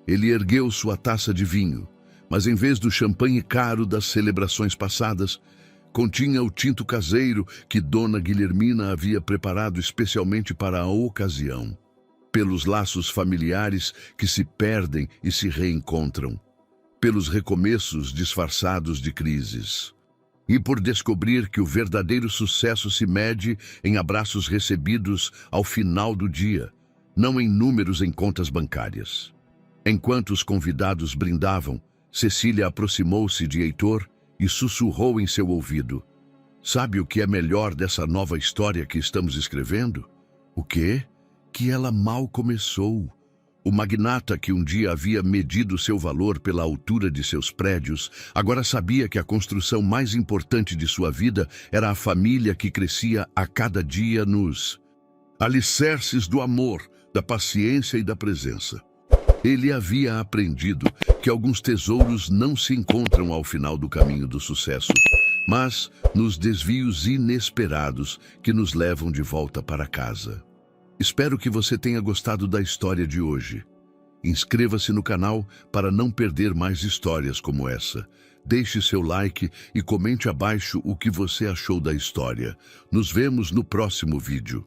Ele ergueu sua taça de vinho, mas em vez do champanhe caro das celebrações passadas, continha o tinto caseiro que Dona Guilhermina havia preparado especialmente para a ocasião. Pelos laços familiares que se perdem e se reencontram, pelos recomeços disfarçados de crises, e por descobrir que o verdadeiro sucesso se mede em abraços recebidos ao final do dia, não em números em contas bancárias. Enquanto os convidados brindavam, Cecília aproximou-se de Heitor e sussurrou em seu ouvido: "Sabe o que é melhor dessa nova história que estamos escrevendo?" "O quê?" "Que ela mal começou. O magnata que um dia havia medido seu valor pela altura de seus prédios, agora sabia que a construção mais importante de sua vida era a família que crescia a cada dia nos alicerces do amor, da paciência e da presença." Ele havia aprendido que alguns tesouros não se encontram ao final do caminho do sucesso, mas nos desvios inesperados que nos levam de volta para casa. Espero que você tenha gostado da história de hoje. Inscreva-se no canal para não perder mais histórias como essa. Deixe seu like e comente abaixo o que você achou da história. Nos vemos no próximo vídeo.